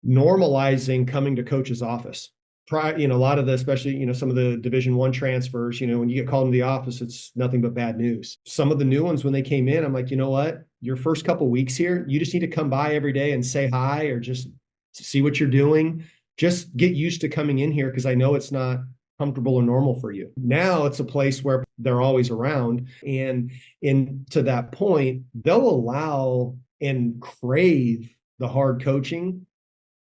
normalizing coming to coach's office. A lot of the, especially, some of the Division I transfers, when you get called into the office, it's nothing but bad news. Some of the new ones, when they came in, I'm like, you know what? Your first couple of weeks here, you just need to come by every day and say hi or just see what you're doing. Just get used to coming in here because I know it's not comfortable or normal for you. Now it's a place where they're always around. And to that point, they'll allow and crave the hard coaching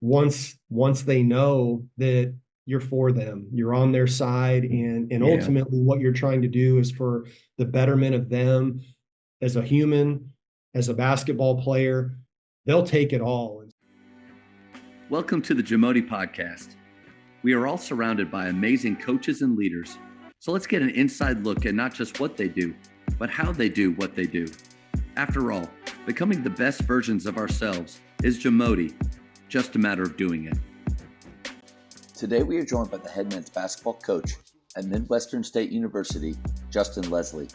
once they know that you're for them, you're on their side, and Yeah. ultimately what you're trying to do is for the betterment of them as a human, as a basketball player. They'll take it all. Welcome to the Jamodi Podcast. We are all surrounded by amazing coaches and leaders. So let's get an inside look at not just what they do, but how they do what they do. After all, becoming the best versions of ourselves is Jamodi, just a matter of doing it. Today we are joined by the head men's basketball coach at Midwestern State University, Justin Leslie.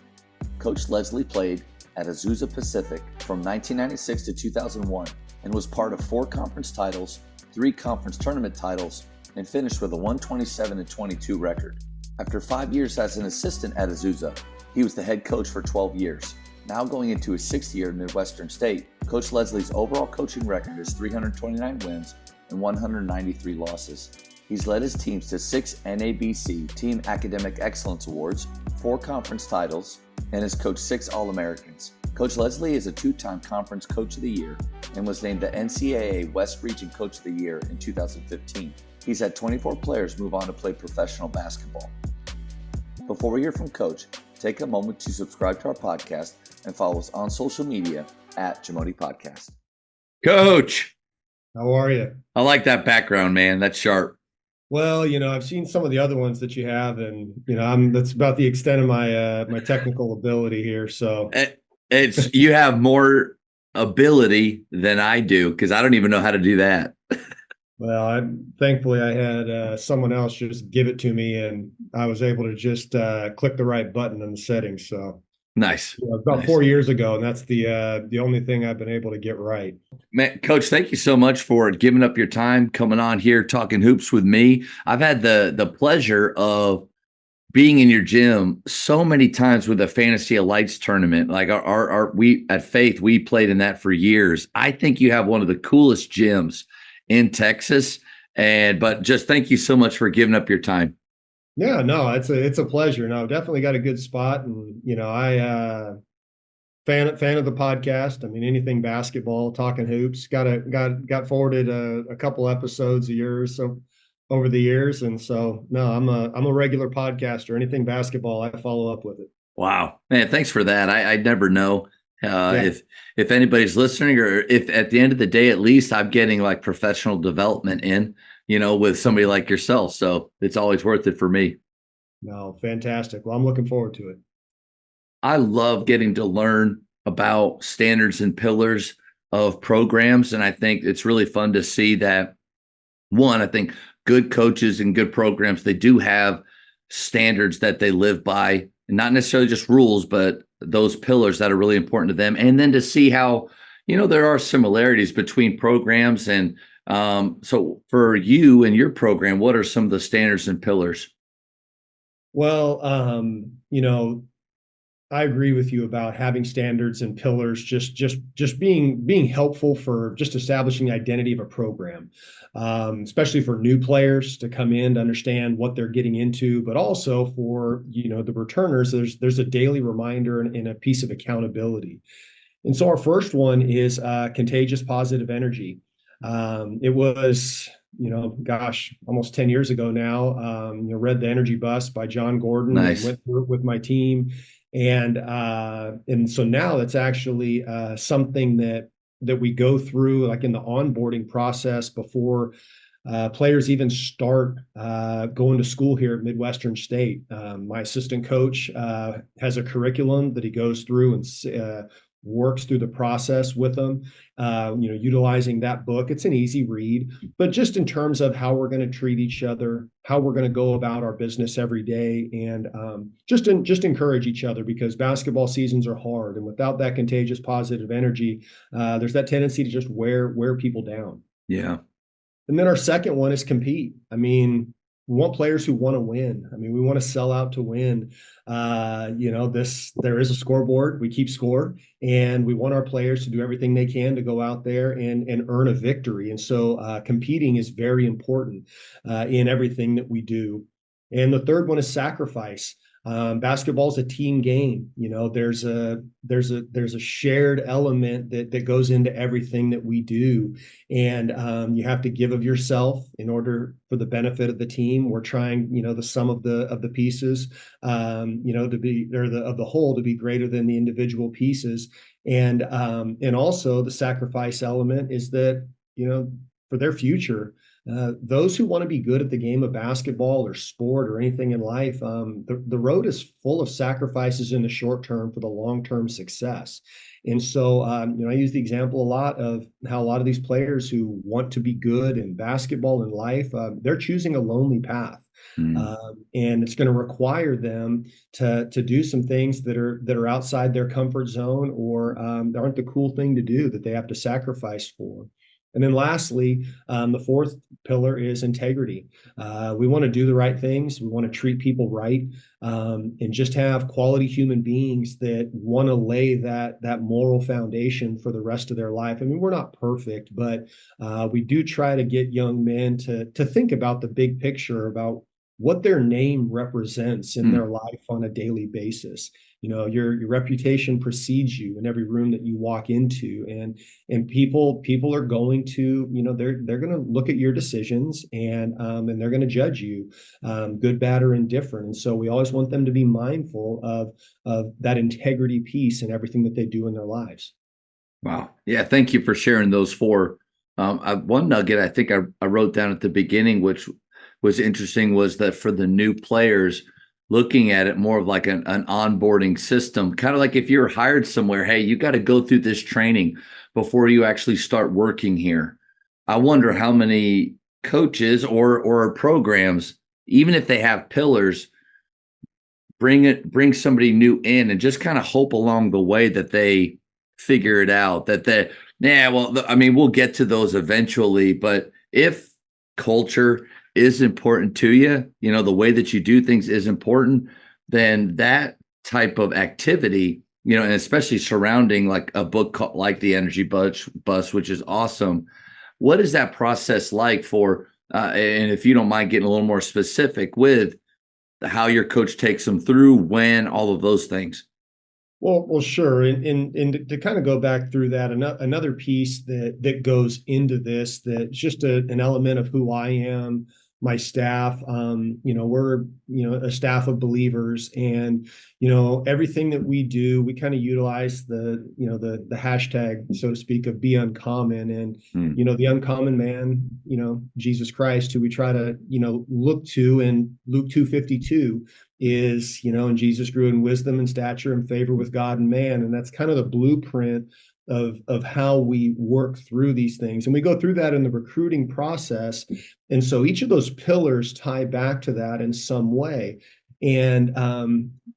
Coach Leslie played at Azusa Pacific from 1996 to 2001 and was part of 4 conference titles, 3 conference tournament titles, and finished with a 127-22 record. After 5 years as an assistant at Azusa, he was the head coach for 12 years. Now going into his 6th year at Midwestern State, Coach Leslie's overall coaching record is 329 wins and 193 losses. He's led his teams to 6 NABC Team Academic Excellence Awards, 4 conference titles, and has coached 6 All-Americans. Coach Leslie is a 2-time Conference Coach of the Year and was named the NCAA West Region Coach of the Year in 2015. He's had 24 players move on to play professional basketball. Before we hear from Coach, take a moment to subscribe to our podcast and follow us on social media at Jamodi Podcast. Coach, How are you? I like that background, man. That's sharp. Well, I've seen some of the other ones that you have, and that's about the extent of my technical ability here. So It's you have more ability than I do because I don't even know how to do that. well, thankfully I had someone else just give it to me, and I was able to just click the right button in the settings. So Nice. about Nice. 4 years ago, and that's the only thing I've been able to get right. Man, Coach, thank you so much for giving up your time, coming on here, talking hoops with me. I've had the pleasure of being in your gym so many times with the Fantasy of Lights tournament. Like we at Faith, we played in that for years. I think you have one of the coolest gyms in Texas. But just thank you so much for giving up your time. Yeah, no, it's a pleasure. No, definitely got a good spot, and I fan of the podcast. I mean, anything basketball, talking hoops. Got forwarded a couple episodes of yours so over the years, and so no, I'm a regular podcaster. Anything basketball, I follow up with it. Wow, man, thanks for that. I never know Yeah, if anybody's listening, or if at the end of the day, at least I'm getting like professional development in, with somebody like yourself. So it's always worth it for me. no, fantastic. Well, I'm looking forward to it. I love getting to learn about standards and pillars of programs. And I think it's really fun to see that, one, I think good coaches and good programs, they do have standards that they live by, not necessarily just rules, but those pillars that are really important to them. And then to see how, there are similarities between programs. And so for you and your program, what are some of the standards and pillars? Well, I agree with you about having standards and pillars, just being helpful for just establishing the identity of a program, especially for new players to come in to understand what they're getting into, but also for the returners. There's a daily reminder and a piece of accountability. And so our first one is contagious positive energy. It was almost 10 years ago now. Read The Energy Bus by John Gordon and Nice. went through it with my team. And so now that's actually something that we go through like in the onboarding process before players even start going to school here at Midwestern State. My assistant coach has a curriculum that he goes through and works through the process with them, utilizing that book. It's an easy read, but just in terms of how we're going to treat each other, how we're going to go about our business every day, and just encourage each other, because basketball seasons are hard, and without that contagious positive energy, there's that tendency to just wear people down. Yeah. And then our second one is compete. I mean, we want players who want to win. I mean, we want to sell out to win. There is a scoreboard. We keep score, and we want our players to do everything they can to go out there and earn a victory. And so competing is very important in everything that we do. And the third one is sacrifice. Basketball is a team game. There's a shared element that goes into everything that we do, and you have to give of yourself in order for the benefit of the team. We're trying, the sum of the pieces, to be, or of the whole, to be greater than the individual pieces, and also the sacrifice element is that, for their future. Those who want to be good at the game of basketball or sport or anything in life, the road is full of sacrifices in the short term for the long-term success. And so, I use the example a lot of how a lot of these players who want to be good in basketball and life, they're choosing a lonely path. Mm. And it's going to require them to do some things that are outside their comfort zone, or aren't the cool thing to do, that they have to sacrifice for. And then lastly, the fourth pillar is integrity. We want to do the right things. We want to treat people right, and just have quality human beings that want to lay that moral foundation for the rest of their life. I mean, we're not perfect, but we do try to get young men to think about the big picture, about what their name represents in their life on a daily basis. Your reputation precedes you in every room that you walk into, and people are going to, they're going to look at your decisions, and they're going to judge you, good, bad, or indifferent. And so we always want them to be mindful of that integrity piece in everything that they do in their lives. Wow. Yeah. Thank you for sharing those four. One nugget I think I wrote down at the beginning, which was interesting, was that for the new players, looking at it more of like an onboarding system, kind of like if you're hired somewhere, hey, you got to go through this training before you actually start working here. I wonder how many coaches or programs, even if they have pillars, bring somebody new in and just kind of hope along the way that they figure it out, we'll get to those eventually. But if culture is important to you, the way that you do things is important, then that type of activity, and especially surrounding like a book like the Energy Bus, which is awesome. What is that process like for, and if you don't mind getting a little more specific with how your coach takes them through, when, all of those things? Well, sure. And to kind of go back through that, another piece that goes into this, that's just an element of who I am, my staff. We're a staff of believers, and everything that we do, we kind of utilize the hashtag, so to speak, of be uncommon. And the uncommon man, Jesus Christ, who we try to look to in Luke 2:52, is, and Jesus grew in wisdom and stature and favor with God and man. And that's kind of the blueprint of how we work through these things. And we go through that in the recruiting process. And so each of those pillars tie back to that in some way. And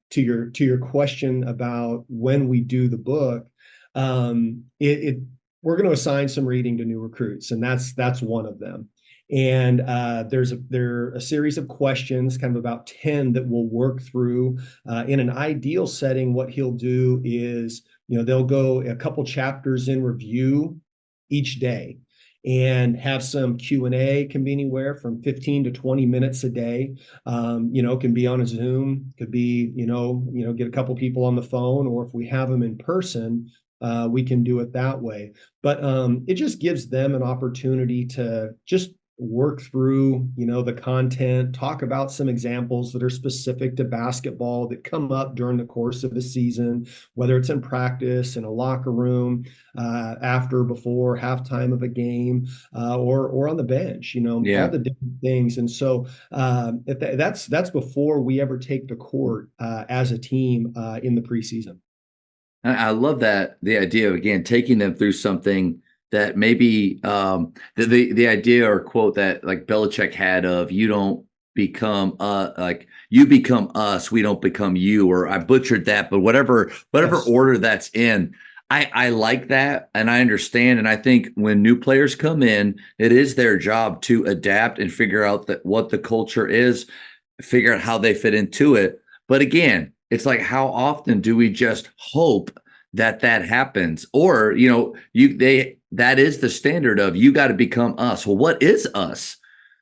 to your question about when we do the book, we're going to assign some reading to new recruits, and that's one of them. And there are a series of questions, kind of about 10, that we'll work through. In an ideal setting, what he'll do is, they'll go a couple chapters in review each day, and have some Q&A. Can be anywhere from 15 to 20 minutes a day. Can be on a Zoom, could be, get a couple people on the phone, or if we have them in person, we can do it that way. But it just gives them an opportunity to just work through, the content, talk about some examples that are specific to basketball that come up during the course of the season, whether it's in practice, in a locker room, after, before, halftime of a game, or on the bench, all the different things. And so that's before we ever take to court as a team in the preseason. I love that, the idea of, again, taking them through something that maybe the idea or quote that like Belichick had of, you don't become you become us, we don't become you, or I butchered that, but whatever Yes. order that's in. I like that, and I understand. And I think when new players come in, it is their job to adapt and figure out what the culture is, figure out how they fit into it. But again, it's like, how often do we just hope that happens? Or, that is the standard of, you got to become us. Well, what is us?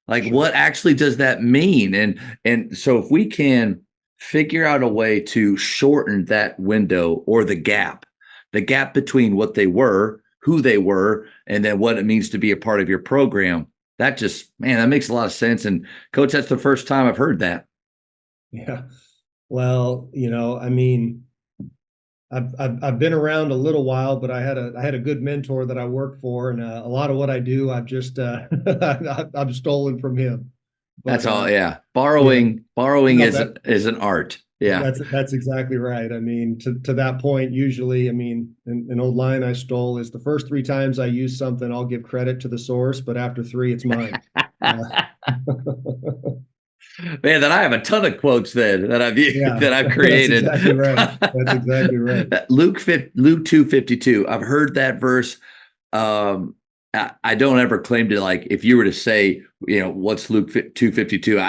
Like, Sure. what actually does that mean? And so if we can figure out a way to shorten that window, or the gap between what they were, who they were, and then what it means to be a part of your program, that just, man, that makes a lot of sense. And coach, that's the first time I've heard that. Yeah. Well, I mean, I've been around a little while, but I had a good mentor that I worked for, and a lot of what I do, I've just I've stolen from him. That's But all. Yeah. yeah, Borrowing no, is an art. Yeah. that's exactly right. I mean, to that point, usually, I mean, an old line I stole is, the first three times I use something, I'll give credit to the source, but after three, it's mine. Man, then I have a ton of quotes then that I've Yeah, that I've that's created. exactly right. That's exactly right. Luke 2:52. I've heard that verse. I don't ever claim to, like, if you were to say, what's Luke 2:52,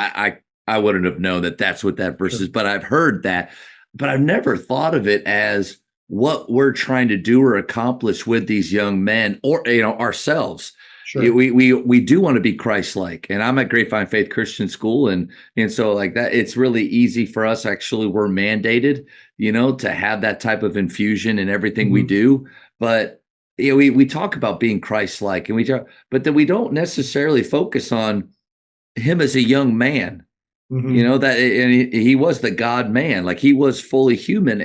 I wouldn't have known that that's what that verse Sure. is. But I've heard that, but I've never thought of it as what we're trying to do or accomplish with these young men, or ourselves. Sure. We do want to be Christ-like, and I'm at Grapevine Faith Christian School, and so, like, that, it's really easy for us. Actually, we're mandated, to have that type of infusion in everything we do. But we talk about being Christ-like, but then we don't necessarily focus on him as a young man. Mhm. That, and he was the God man, like, he was fully human,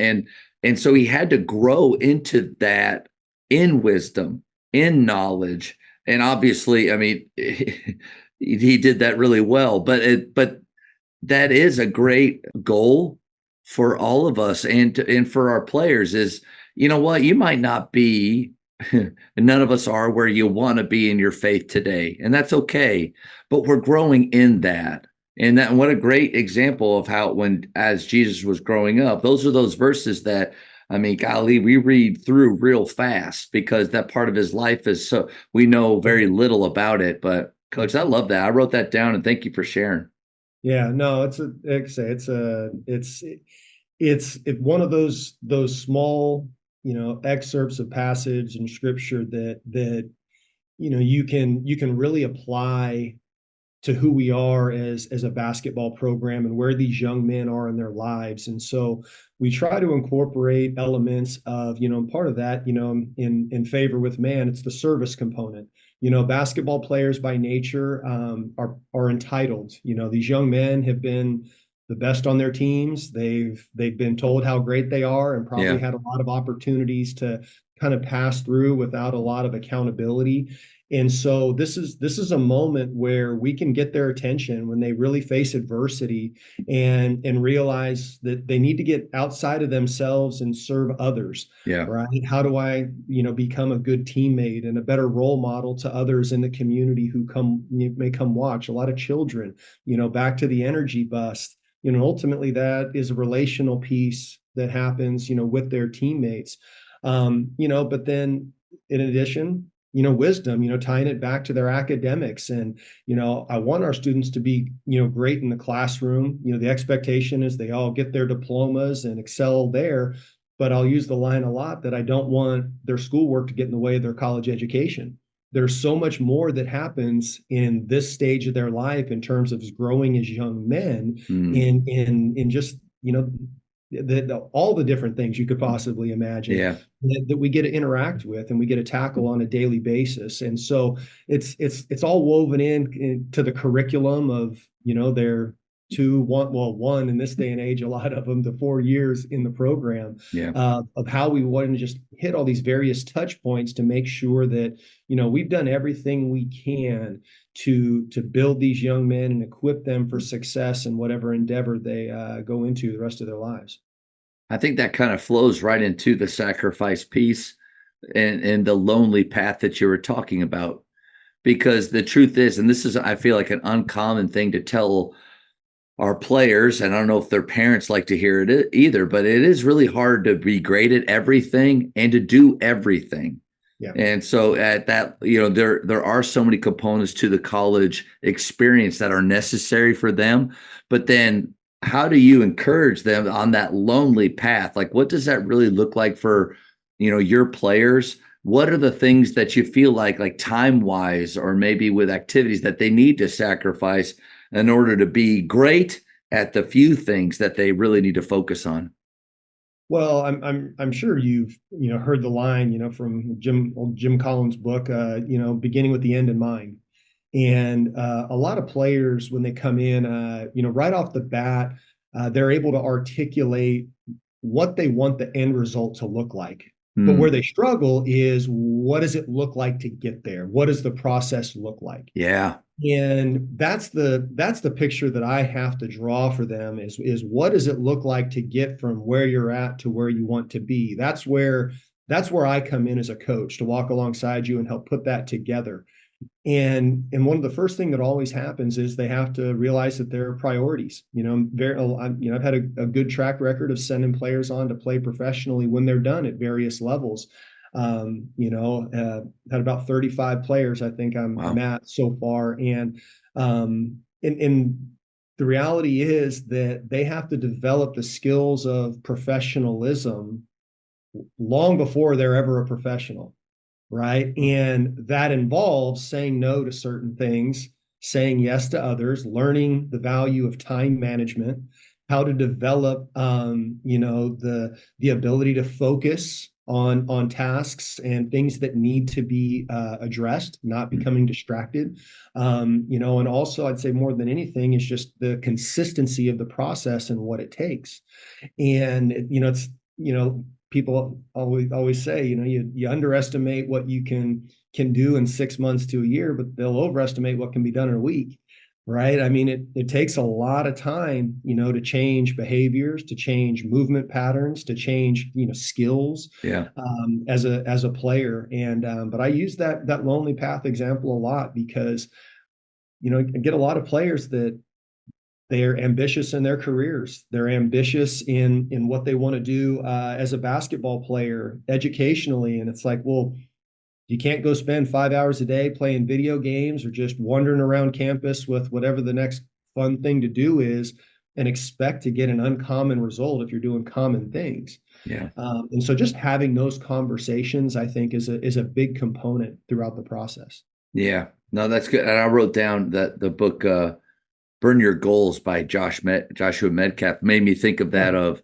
and so he had to grow into that in wisdom, in knowledge. And obviously, I mean, he did that really well. But that is a great goal for all of us, and for our players is, what, you might not be, and none of us are where you want to be in your faith today, and that's okay. But we're growing in that. And what a great example of how, as Jesus was growing up, those are those verses that, I mean, golly, we read through real fast, because that part of his life is, so we know very little about it. But coach, I love that. I wrote that down, and thank you for sharing. Yeah, no, like I say, it's one of those small, excerpts of passage and scripture that you can really apply to who we are as a basketball program, and where these young men are in their lives. And so we try to incorporate elements of, part of that, in favor with man, it's the service component. Basketball players by nature, are entitled. These young men have been the best on their teams. They've been told how great they are, and probably Yeah. had a lot of opportunities to kind of pass through without a lot of accountability. And so this is a moment where we can get their attention when they really face adversity, and realize that they need to get outside of themselves and serve others. Yeah. Right? How do I, become a good teammate and a better role model to others in the community who may come watch? A lot of children, back to the energy bus. Ultimately that is a relational piece that happens, with their teammates. But then in addition, wisdom, tying it back to their academics. And, I want our students to be, great in the classroom. The expectation is they all get their diplomas and excel there. But I'll use the line a lot that I don't want their schoolwork to get in the way of their college education. There's so much more that happens in this stage of their life in terms of growing as young men, Mm. in just, all the different things you could possibly imagine, Yeah. that we get to interact with and we get to tackle on a daily basis. And so it's all woven into the curriculum of, their one in this day and age, a lot of them, the 4 years in the program, Yeah. of how we want to just hit all these various touch points to make sure that, we've done everything we can to build these young men and equip them for success in whatever endeavor they go into the rest of their lives. I think that kind of flows right into the sacrifice piece, and the lonely path that you were talking about. Because the truth is, and this is, I feel like, an uncommon thing to tell our players, and I don't know if their parents like to hear it either, but it is really hard to be great at everything and to do everything. Yeah. And so at that, there are so many components to the college experience that are necessary for them. But then how do you encourage them on that lonely path? Like, what does that really look like for, your players? What are the things that you feel like time wise, or maybe with activities that they need to sacrifice in order to be great at the few things that they really need to focus on? Well, I'm sure you've heard the line from Jim Collins' book, beginning with the end in mind. And a lot of players, when they come in, right off the bat, they're able to articulate what they want the end result to look like. But where they struggle is, what does it look like to get there? What does the process look like? Yeah. And that's the picture that I have to draw for them is what does it look like to get from where you're at to where you want to be? That's where I come in as a coach, to walk alongside you and help put that together. And one of the first thing that always happens is they have to realize that there are priorities. I've had a good track record of sending players on to play professionally when they're done at various levels. Had about 35 players, I think I'm at so far. And the reality is that they have to develop the skills of professionalism long before they're ever a professional. Right. And that involves saying no to certain things, saying yes to others, learning the value of time management, how to develop, the ability to focus on tasks and things that need to be addressed, not becoming distracted. And also I'd say more than anything is just the consistency of the process and what it takes. And, people always say, you underestimate what you can do in 6 months to a year, but they'll overestimate what can be done in a week. Right. I mean, it takes a lot of time, to change behaviors, to change movement patterns, to change, skills, as a player. And, but I use that lonely path example a lot because, I get a lot of players that they're ambitious in their careers. They're ambitious in what they want to do as a basketball player, educationally. And it's like, well, you can't go spend 5 hours a day playing video games or just wandering around campus with whatever the next fun thing to do is and expect to get an uncommon result if you're doing common things. Yeah. And so just having those conversations, I think, is a big component throughout the process. Yeah. No, that's good. And I wrote down that the book, Burn Your Goals by Joshua Medcalf made me think of that of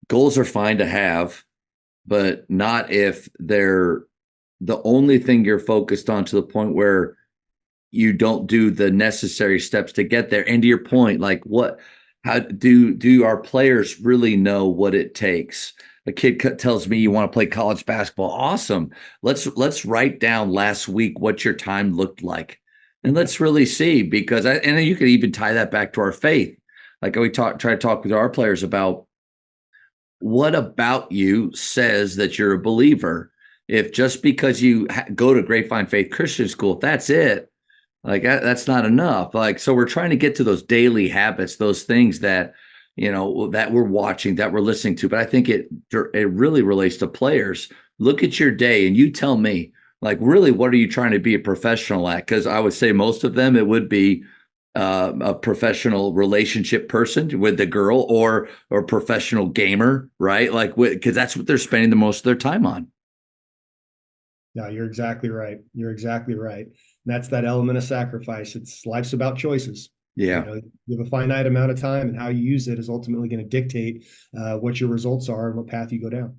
goals are fine to have, but not if they're the only thing you're focused on to the point where you don't do the necessary steps to get there. And to your point, like how do our players really know what it takes? A kid tells me you want to play college basketball. Awesome. Let's write down last week what your time looked like. And let's really see, because and you could even tie that back to our faith. Like we try to talk with our players about what about you says that you're a believer. If just because you go to Grapevine Faith Christian School, if that's it, like that's not enough. Like, so we're trying to get to those daily habits, those things that, that we're watching, that we're listening to. But I think it really relates to players. Look at your day and you tell me, like, really, what are you trying to be a professional at? Because I would say most of them, it would be a professional relationship person with the girl or professional gamer, right? Like, because that's what they're spending the most of their time on. Yeah, you're exactly right. You're exactly right. And that's that element of sacrifice. Life's about choices. Yeah. You have a finite amount of time, and how you use it is ultimately going to dictate what your results are and what path you go down.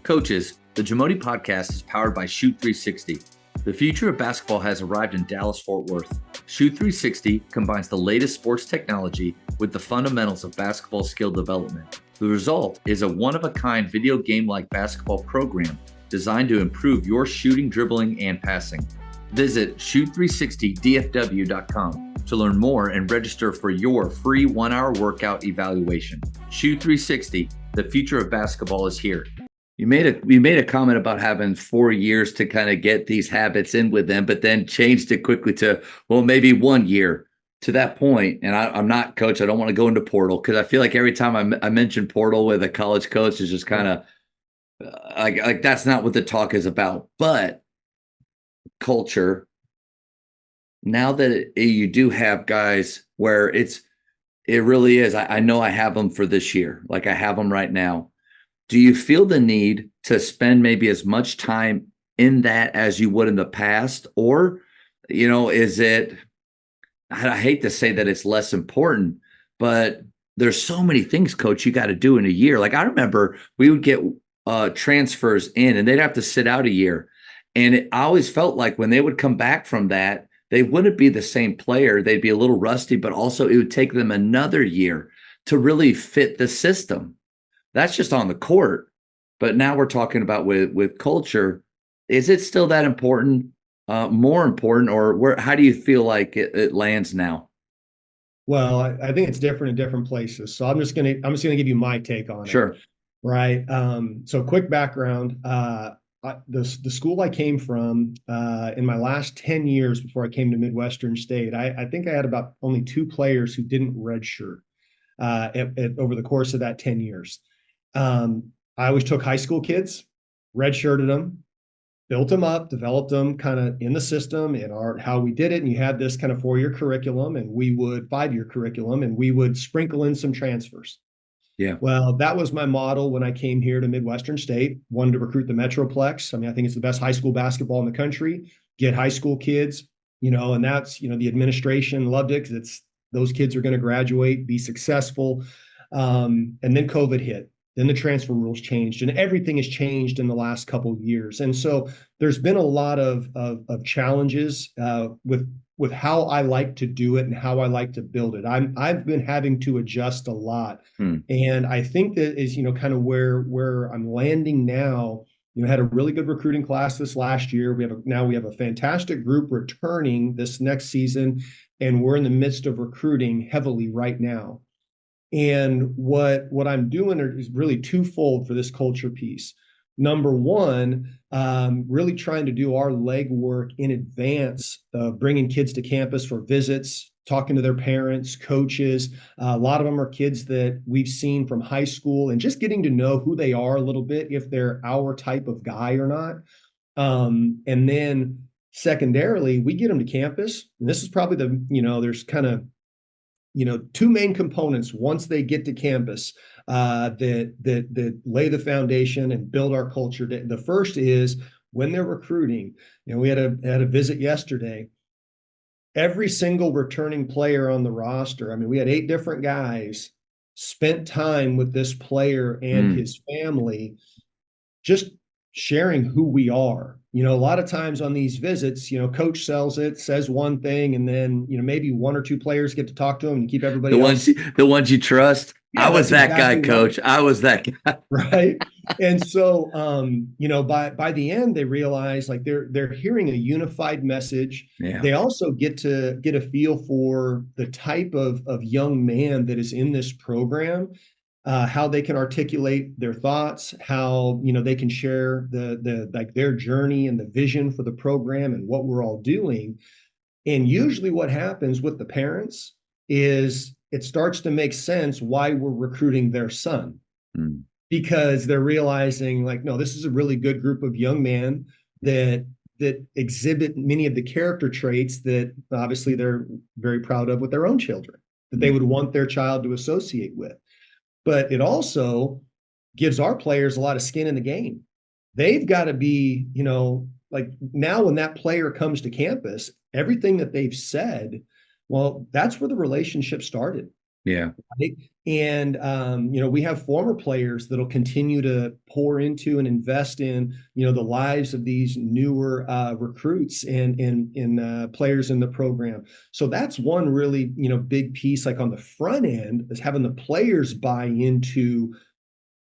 Coaches, the Jamodi podcast is powered by Shoot 360. The future of basketball has arrived in Dallas-Fort Worth. Shoot 360 combines the latest sports technology with the fundamentals of basketball skill development. The result is a one-of-a-kind video game-like basketball program designed to improve your shooting, dribbling, and passing. Visit shoot360dfw.com to learn more and register for your free 1-hour workout evaluation. Shoot 360, the future of basketball is here. You made a comment about having 4 years to kind of get these habits in with them, but then changed it quickly to, well, maybe 1 year to that point, and I'm not coach, I don't want to go into portal because I feel like every time I mention portal with a college coach is just kind of like that's not what the talk is about. But culture, now that you do have guys where it really is. I know I have them for this year, like I have them right now. Do you feel the need to spend maybe as much time in that as you would in the past? Or, is it, I hate to say that it's less important, but there's so many things, coach, you got to do in a year. Like I remember we would get transfers in and they'd have to sit out a year. And I always felt like when they would come back from that, they wouldn't be the same player. They'd be a little rusty, but also it would take them another year to really fit the system. That's just on the court. But now we're talking about with culture. Is it still that important? More important, or how do you feel like it lands now? Well, I think it's different in different places. So I'm just gonna give you my take on it. Sure. Right. So quick background. The school I came from in my last 10 years before I came to Midwestern State, I think I had about only 2 players who didn't redshirt over the course of that 10 years. I always took high school kids, redshirted them, built them up, developed them kind of in the system in how we did it. And you had this kind of 4-year curriculum and 5-year curriculum, and we would sprinkle in some transfers. Yeah. Well, that was my model when I came here to Midwestern State. Wanted to recruit the Metroplex. I mean, I think it's the best high school basketball in the country. Get high school kids, and that's, the administration loved it because it's those kids are going to graduate, be successful. And then COVID hit. Then the transfer rules changed, and everything has changed in the last couple of years. And so there's been a lot of challenges with how I like to do it and how I like to build it. I've been having to adjust a lot. And I think that is, kind of where I'm landing now. Had a really good recruiting class this last year. We have a fantastic group returning this next season, and we're in the midst of recruiting heavily right now. And what I'm doing is really twofold for this culture piece. Number one, really trying to do our legwork in advance of bringing kids to campus for visits, talking to their parents, coaches. A lot of them are kids that we've seen from high school, and just getting to know who they are a little bit, if they're our type of guy or not. And then secondarily, we get them to campus. And this is probably there's kind of 2 main components once they get to campus that lay the foundation and build our culture. The first is when they're recruiting. We had a visit yesterday. Every single returning player on the roster, I mean, we had 8 different guys, spent time with this player and his family, just sharing who we are. A lot of times on these visits, coach sells it, says one thing, and then, maybe 1 or 2 players get to talk to him and keep everybody else. The ones you trust. Yeah, I was that exactly guy, coach. right. I was that guy. Right. And so, by the end, they realize like they're hearing a unified message. Yeah. They also get to get a feel for the type of young man that is in this program. How they can articulate their thoughts, how they can share their journey and the vision for the program and what we're all doing. And usually what happens with the parents is it starts to make sense why we're recruiting their son, because they're realizing like, no, this is a really good group of young men that exhibit many of the character traits that obviously they're very proud of with their own children, that they would want their child to associate with. But it also gives our players a lot of skin in the game. They've got to be, like now when that player comes to campus, everything that they've said, well, that's where the relationship started. Yeah. Right? And, we have former players that'll continue to pour into and invest in, the lives of these newer recruits and players in the program. So that's one really, big piece, like on the front end, is having the players buy into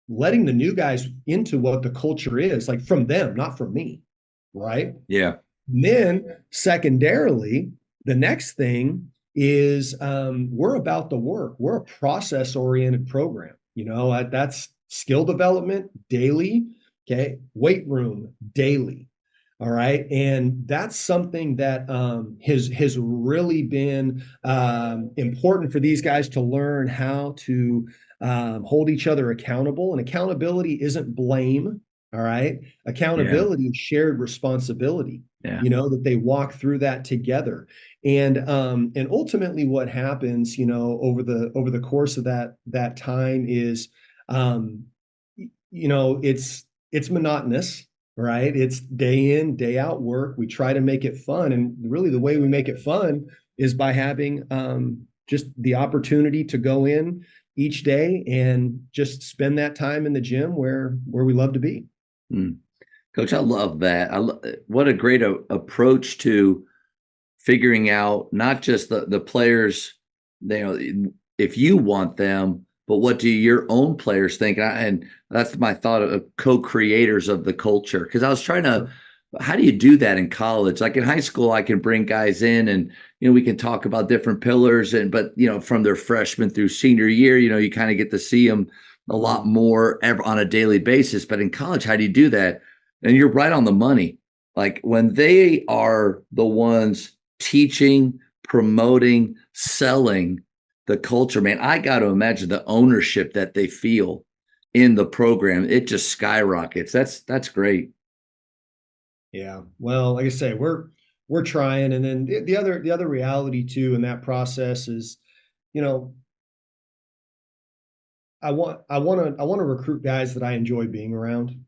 letting the new guys into what the culture is, like from them, not from me. Right. Yeah. And then secondarily, the next thing is we're about the work. We're a process-oriented program. That's skill development daily. Okay. Weight room daily. All right. And that's something that has really been important for these guys to learn how to hold each other accountable. And accountability isn't blame. All right. Yeah. Accountability is shared responsibility, Yeah. that they walk through that together. And ultimately what happens, over the course of that time is um, it's monotonous, right? It's day in, day out work. We try to make it fun. And really, the way we make it fun is by having just the opportunity to go in each day and just spend that time in the gym where we love to be. Mm. Coach, I love that. What a great approach to figuring out not just the players, if you want them, but what do your own players think? And that's my thought of co-creators of the culture. Because I was trying to, how do you do that in college? Like in high school, I can bring guys in and we can talk about different pillars, but from their freshman through senior year, you kind of get to see them a lot more on a daily basis. But in college, how do you do that? And you're right on the money. Like when they are the ones teaching, promoting, selling the culture, man, I got to imagine the ownership that they feel in the program. It just skyrockets. That's great. Yeah. Well, like I say, we're trying. And then the other reality too in that process is, you know, I want to recruit guys that I enjoy being around.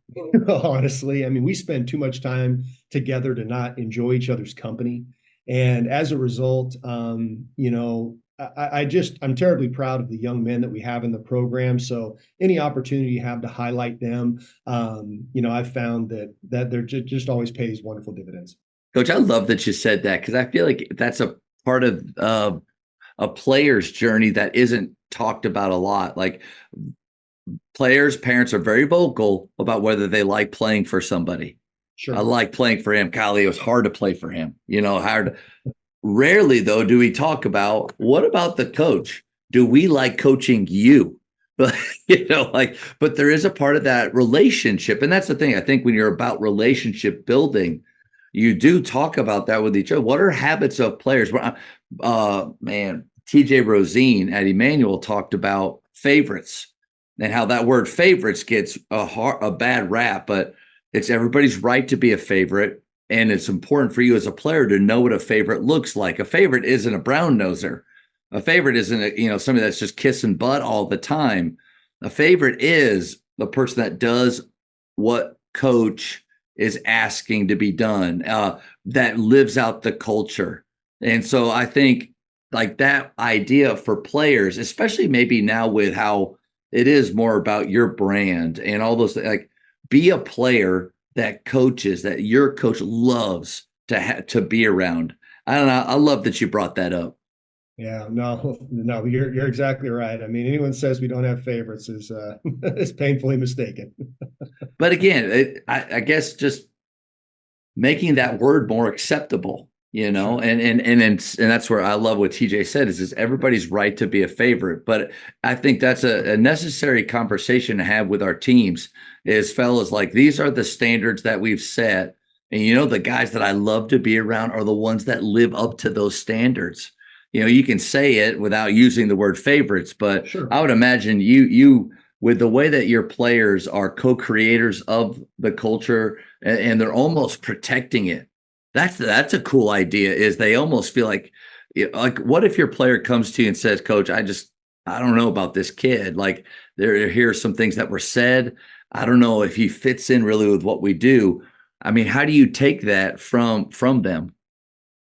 Honestly, I mean, we spend too much time together to not enjoy each other's company, and as a result, I'm terribly proud of the young men that we have in the program. So any opportunity you have to highlight them, I've found that they're just always pays wonderful dividends. Coach, I love that you said that because I feel like that's a part of a player's journey that isn't talked about a lot. Like players, parents are very vocal about whether they like playing for somebody. I Sure. like playing for him. Golly, it was hard to play for him. Hard. Rarely, though, do we talk about what about the coach? Do we like coaching you? But but there is a part of that relationship, and that's the thing. I think when you're about relationship building, you do talk about that with each other. What are habits of players? Man, TJ Rosine at Emmanuel talked about favorites and how that word favorites gets a bad rap, but it's everybody's right to be a favorite. And it's important for you as a player to know what a favorite looks like. A favorite isn't a brown noser. A favorite isn't somebody that's just kissing butt all the time. A favorite is the person that does what coach is asking to be done, that lives out the culture. And so I think like that idea for players, especially maybe now with how it is more about your brand and all those things, like be a player that coaches, that your coach loves to be around. I don't know. I love that you brought that up. Yeah, no, you're exactly right. I mean, anyone says we don't have favorites is is painfully mistaken. But again, I guess just making that word more acceptable, Sure. and that's where I love what TJ said is everybody's right to be a favorite. But I think that's a necessary conversation to have with our teams is fellas, like these are the standards that we've set. And the guys that I love to be around are the ones that live up to those standards. You can say it without using the word favorites, but Sure. I would imagine you with the way that your players are co-creators of the culture and they're almost protecting it. That's a cool idea. Is they almost feel like what if your player comes to you and says, "Coach, I don't know about this kid. Like here are some things that were said. I don't know if he fits in really with what we do." I mean, how do you take that from them?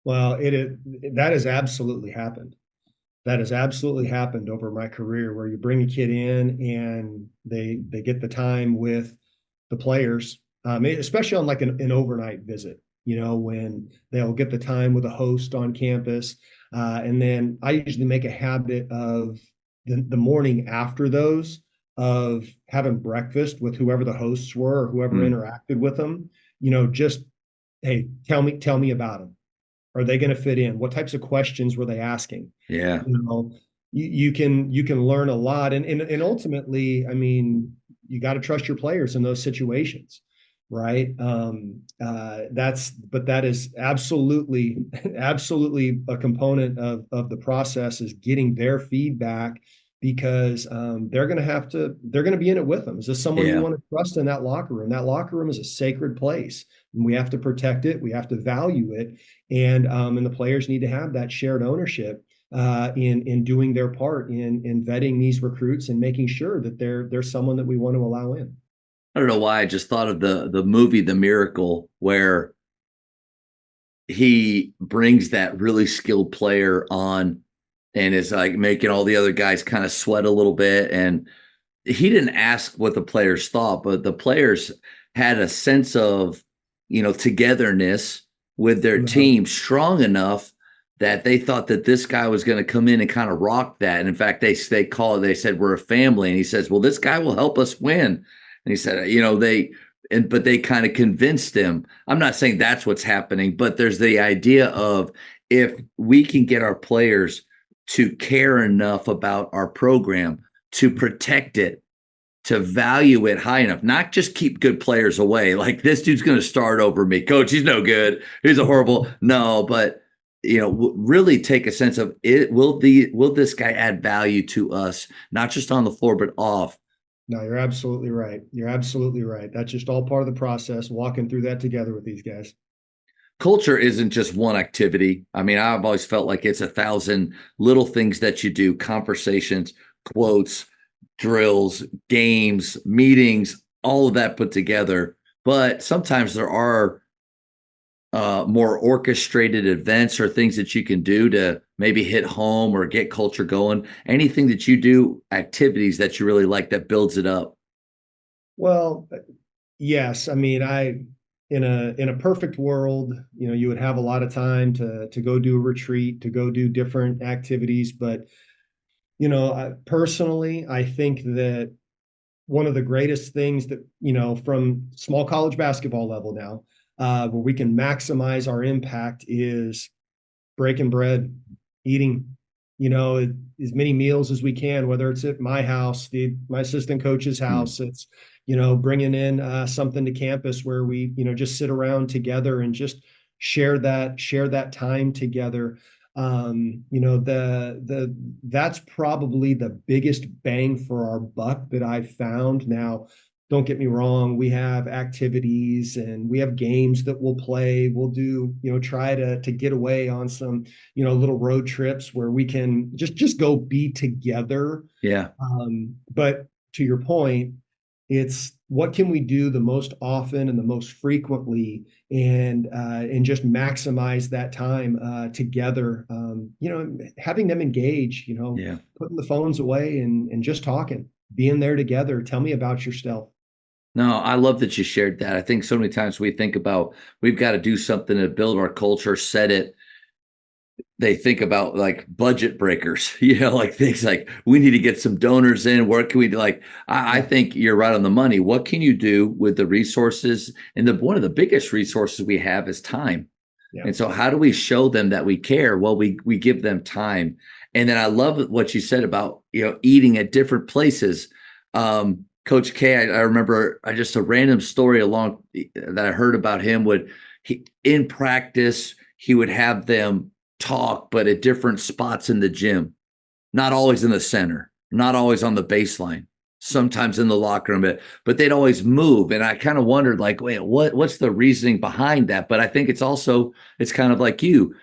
Well, that has absolutely happened. That has absolutely happened over my career where you bring a kid in and they get the time with the players, especially on like an overnight visit, when they'll get the time with a host on campus. And then I usually make a habit of the morning after those of having breakfast with whoever the hosts were or whoever Mm, interacted with them, just, hey, tell me about them. Are they going to fit in? What types of questions were they asking? yeah. You know, you can learn a lot, and ultimately, I mean, you got to trust your players in those situations. right? That is absolutely, absolutely a component of the process, is getting their feedback, because they're going to be in it with them. Is this someone you Yeah. want to trust in that locker room? That locker room is a sacred place, and we have to protect it. We have to value it. And the players need to have that shared ownership in doing their part in vetting these recruits and making sure that they're someone that we want to allow in. I don't know why I just thought of the movie The Miracle, where he brings that really skilled player on and is like making all the other guys kind of sweat a little bit. And he didn't ask what the players thought, but the players had a sense of, togetherness with their No. team strong enough that they thought that this guy was going to come in and kind of rock that. And in fact, they said, we're a family. And he says, well, this guy will help us win. And he said, but they kind of convinced him. I'm not saying that's what's happening, but there's the idea of, if we can get our players to care enough about our program, to protect it, to value it high enough, not just keep good players away. Like, this dude's going to start over me. Coach, he's no good. He's a horrible. No, but really take a sense of it. Will this guy add value to us, not just on the floor, but off? No, you're absolutely right. You're absolutely right. That's just all part of the process, walking through that together with these guys. Culture isn't just one activity. I mean, I've always felt like it's 1,000 little things that you do: conversations, quotes, drills, games, meetings, all of that put together. But sometimes there are more orchestrated events or things that you can do to maybe hit home or get culture going. Anything that you do, activities that you really like that builds it up. Well, yes. I mean, in a perfect world, you would have a lot of time to go do a retreat, to go do different activities. But personally, I think that one of the greatest things that, from small college basketball level now, where we can maximize our impact, is breaking bread, eating, as many meals as we can, whether it's at my house, my assistant coach's Hmm. house. It's, bringing in something to campus where we, just sit around together and just share that time together. That's probably the biggest bang for our buck that I've found. Now, don't get me wrong, we have activities and we have games that we'll play. We'll do, try to get away on some, little road trips where we can just go be together. Yeah. But to your point, it's what can we do the most often and the most frequently, and just maximize that time together. Having them engage, Yeah. putting the phones away and just talking, being there together. Tell me about yourself. No, I love that you shared that. I think so many times we think about, we've got to do something to build our culture, set it. They think about like budget breakers, like things like, we need to get some donors in. What can we do? Like, I Yeah. think you're right on the money. What can you do with the resources? And one of the biggest resources we have is time. Yeah. And so how do we show them that we care? Well, we give them time. And then I love what you said about, eating at different places. Coach K, I remember just a random story that I heard about him. In practice, he would have them talk, but at different spots in the gym, not always in the center, not always on the baseline, sometimes in the locker room, but they'd always move. And I kind of wondered, like, wait, what's the reasoning behind that? But I think it's kind of like you.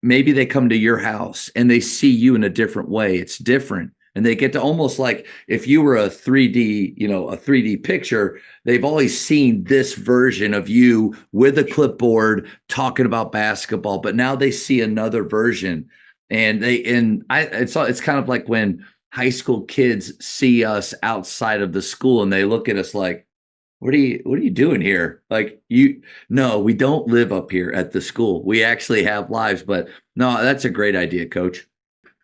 Maybe they come to your house and they see you in a different way. It's different. And they get to almost, like, if you were a 3D picture, they've always seen this version of you with a clipboard talking about basketball, but now they see another version. It's kind of like when high school kids see us outside of the school and they look at us like, what are you doing here? Like, no, we don't live up here at the school. We actually have lives. But no, that's a great idea, Coach.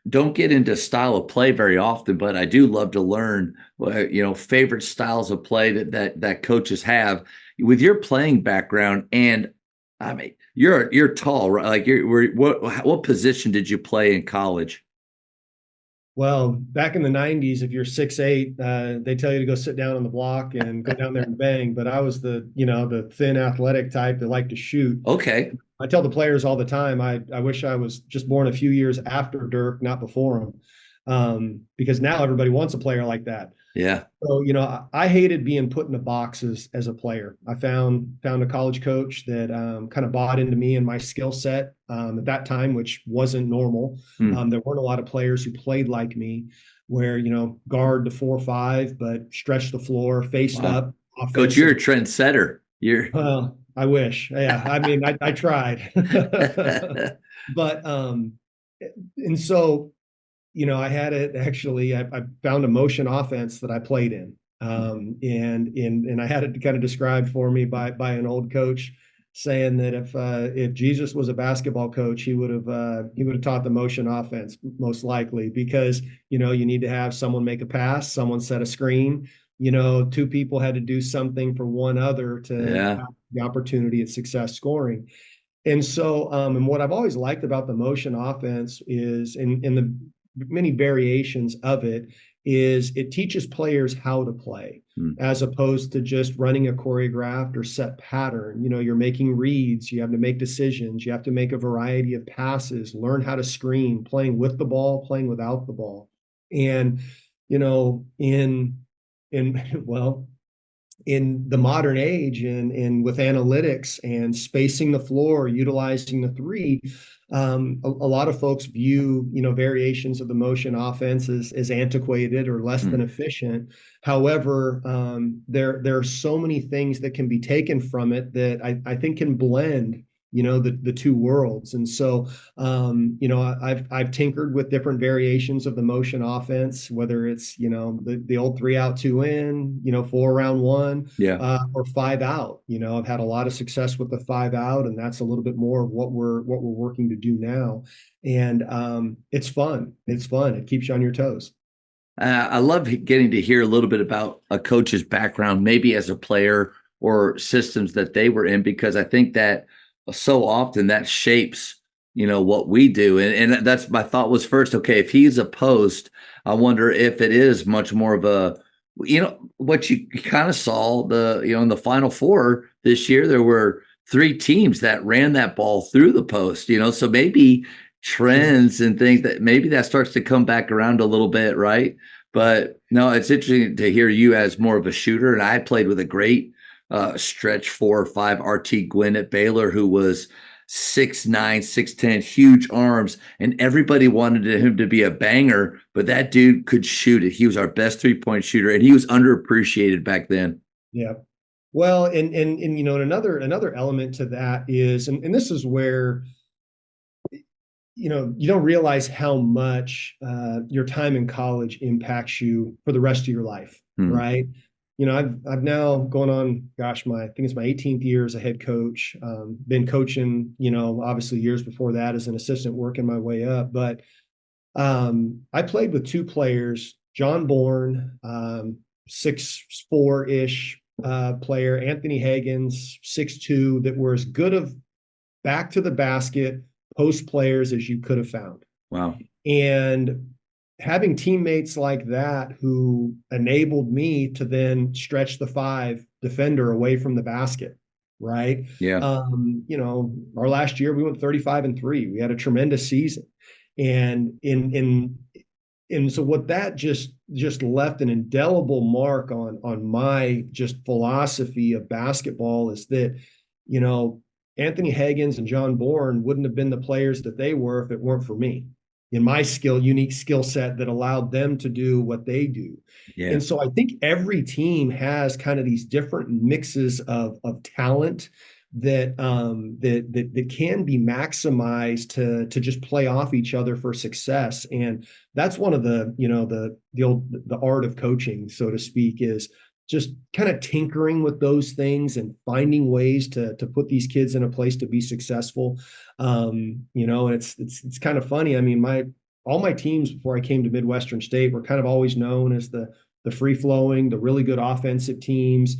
Don't get into style of play very often, but I do love to learn, favorite styles of play that coaches have with your playing background. And I mean, you're tall, right? Like, what position did you play in college? Well, back in the 90s, if you're 6'8", they tell you to go sit down on the block and go down there and bang. But I was the thin athletic type that liked to shoot. Okay. I tell the players all the time, I wish I was just born a few years after Dirk, not before him. Because now everybody wants a player like that. Yeah. So, I hated being put into boxes as a player. I found a college coach that kind of bought into me and my skill set at that time, which wasn't normal. Hmm. There weren't a lot of players who played like me, where, guard the 4-5, but stretch the floor, faced Wow. up, Coach, you're a offensive. trendsetter. You're Well, I wish. Yeah, I mean, I tried. But and so I had it actually. I found a motion offense that I played in, and I had it kind of described for me by an old coach, saying that if Jesus was a basketball coach, he would have taught the motion offense most likely, because you need to have someone make a pass, someone set a screen. Two people had to do something for one other to yeah. have the opportunity at success scoring. And so, and what I've always liked about the motion offense is, in the many variations of it, is it teaches players how to play, Hmm. as opposed to just running a choreographed or set pattern. You're making reads, you have to make decisions, you have to make a variety of passes, learn how to screen, playing with the ball, playing without the ball. And, in well, in the modern age, and with analytics and spacing the floor, utilizing the three, a lot of folks view variations of the motion offense as antiquated or less than Hmm. efficient. However, there are so many things that can be taken from it that I think can blend the two worlds. And so I've tinkered with different variations of the motion offense, whether it's the old 3 out 2 in, 4 around 1, Yeah. or 5 out. I've had a lot of success with the 5 out, and that's a little bit more of what we're working to do now. And it's fun. It's fun. It keeps you on your toes. I love getting to hear a little bit about a coach's background, maybe as a player or systems that they were in, because I think that so often that shapes, what we do. And that's my thought was first, okay, if he's a post, I wonder if it is much more of a, what you kind of saw in the Final Four this year, there were 3 teams that ran that ball through the post, so maybe trends and things that maybe that starts to come back around a little bit, right? But no, it's interesting to hear you as more of a shooter. And I played with a great stretch 4 or 5 RT Gwynn at Baylor, who was 6'9", 6'10", huge arms, and everybody wanted him to be a banger, but that dude could shoot it. He was our best 3-point shooter, and he was underappreciated back then. Yeah. Well, and another element to that is, and this is where you don't realize how much your time in college impacts you for the rest of your life, Hmm. right? I've now going on, gosh, I think it's my 18th year as a head coach. Been coaching, obviously years before that as an assistant, working my way up. But I played with 2 players, John Bourne, 6'4" ish player, Anthony Higgins, 6'2", that were as good of back to the basket post players as you could have found. Wow. And having teammates like that who enabled me to then stretch the 5 defender away from the basket, right? Yeah. Our last year we went 35-3. We had a tremendous season. And so what that just left an indelible mark on my just philosophy of basketball is that, Anthony Higgins and John Bourne wouldn't have been the players that they were if it weren't for me in my unique skill set that allowed them to do what they do. Yeah. And so I think every team has kind of these different mixes of talent that can be maximized to just play off each other for success. And that's one of the art of coaching, so to speak, is just kind of tinkering with those things and finding ways to put these kids in a place to be successful. It's kind of funny. I mean, all my teams before I came to Midwestern State were kind of always known as the free flowing, the really good offensive teams.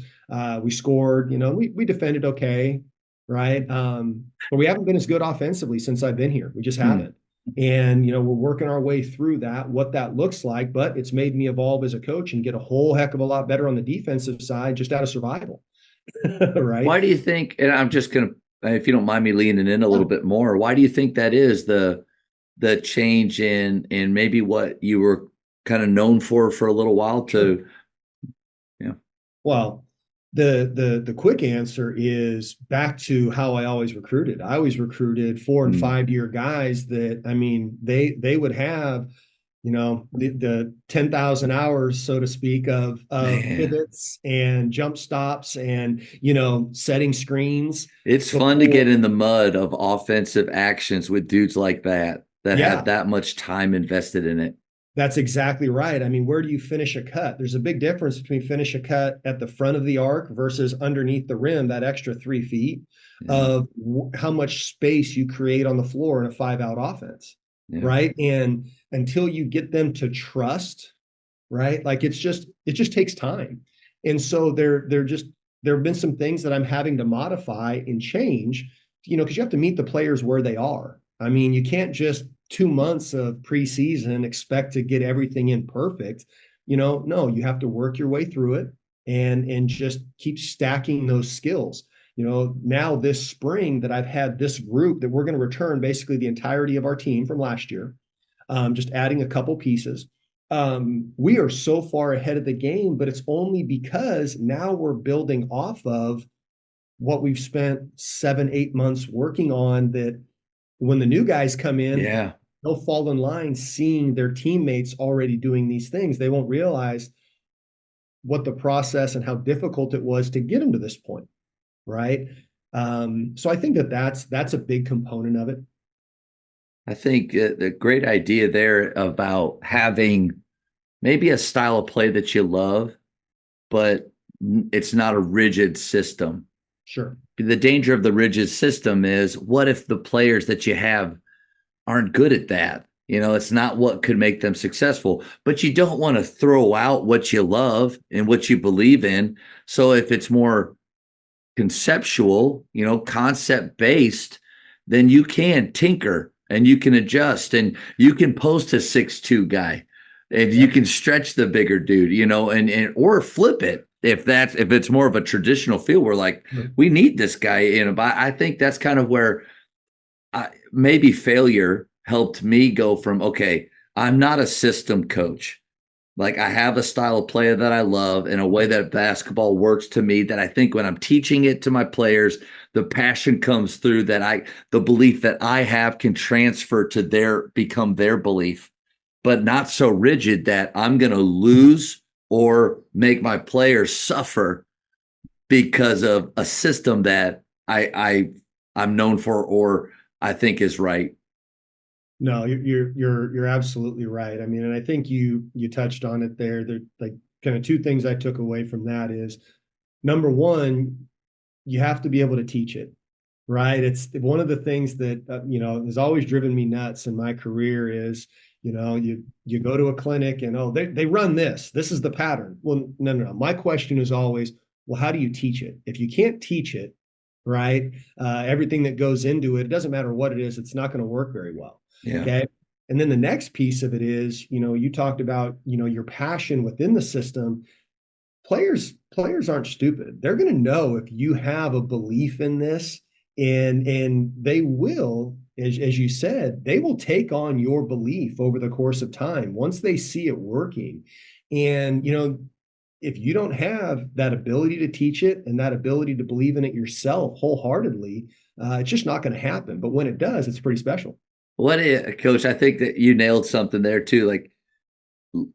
We scored, we defended okay, right? But we haven't been as good offensively since I've been here. We just haven't. And, we're working our way through that, what that looks like, but it's made me evolve as a coach and get a whole heck of a lot better on the defensive side just out of survival. Right. Why do you think, and I'm just going to, if you don't mind me leaning in a little Oh, bit more, why do you think that is the change in maybe what you were kind of known for a little while sure. to, yeah, Well, the quick answer is back to how I always recruited. I always recruited 4 and 5 year guys that, I mean, they would have, the 10,000 hours, so to speak, of man, pivots and jump stops and, setting screens it's fun to before. get in the mud of offensive actions with dudes like that have Yeah, that much time invested in it. that's exactly right. I mean, where do you finish a cut? There's a big difference between finish a cut at the front of the arc versus underneath the rim, that extra 3 feet Yeah, of how much space you create on the floor in a 5-out offense. yeah, Right. And until you get them to trust, right? Like it just takes time. And so there have been some things that I'm having to modify and change, because you have to meet the players where they are. I mean, you can't just 2 months of preseason expect to get everything in perfect. No, you have to work your way through it and just keep stacking those skills. Now this spring that I've had this group that we're going to return basically the entirety of our team from last year, just adding a couple pieces. We are so far ahead of the game, but it's only because now we're building off of what we've spent 7, 8 months working on, that when the new guys come in, yeah. they'll fall in line seeing their teammates already doing these things. They won't realize what the process and how difficult it was to get them to this point, right? So I think that's a big component of it. I think the great idea there about having maybe a style of play that you love, but it's not a rigid system. Sure. The danger of the rigid system is what if the players that you have aren't good at that? It's not what could make them successful, but you don't want to throw out what you love and what you believe in. So if it's more conceptual, concept based, then you can tinker and you can adjust and you can post a 6'2" guy and you Yep. can stretch the bigger dude, and or flip it if it's more of a traditional feel. We're like, Sure. we need this guy in. But I think that's kind of where maybe failure helped me go from, okay, I'm not a system coach. Like I have a style of play that I love and a way that basketball works to me, that I think when I'm teaching it to my players, the passion comes through, the belief that I have can transfer to become their belief, but not so rigid that I'm going to lose or make my players suffer because of a system that I'm known for or I think is right. No, you're absolutely right. I mean, and I think you touched on it there. There, like, kind of two things I took away from that is, number one, you have to be able to teach it, right? It's one of the things that has always driven me nuts in my career is, you go to a clinic and, oh, they run this. This is the pattern. Well, no, no, no. My question is always, well, how do you teach it? If you can't teach it, right, everything that goes into it, it doesn't matter what it is, it's not going to work very well. Yeah. Okay. And then the next piece of it is, you talked about, your passion within the system. Players aren't stupid. They're going to know if you have a belief in this, and they will, as you said, they will take on your belief over the course of time once they see it working. And if you don't have that ability to teach it and that ability to believe in it yourself wholeheartedly, it's just not going to happen. But when it does, it's pretty special. Coach, I think that you nailed something there too. Like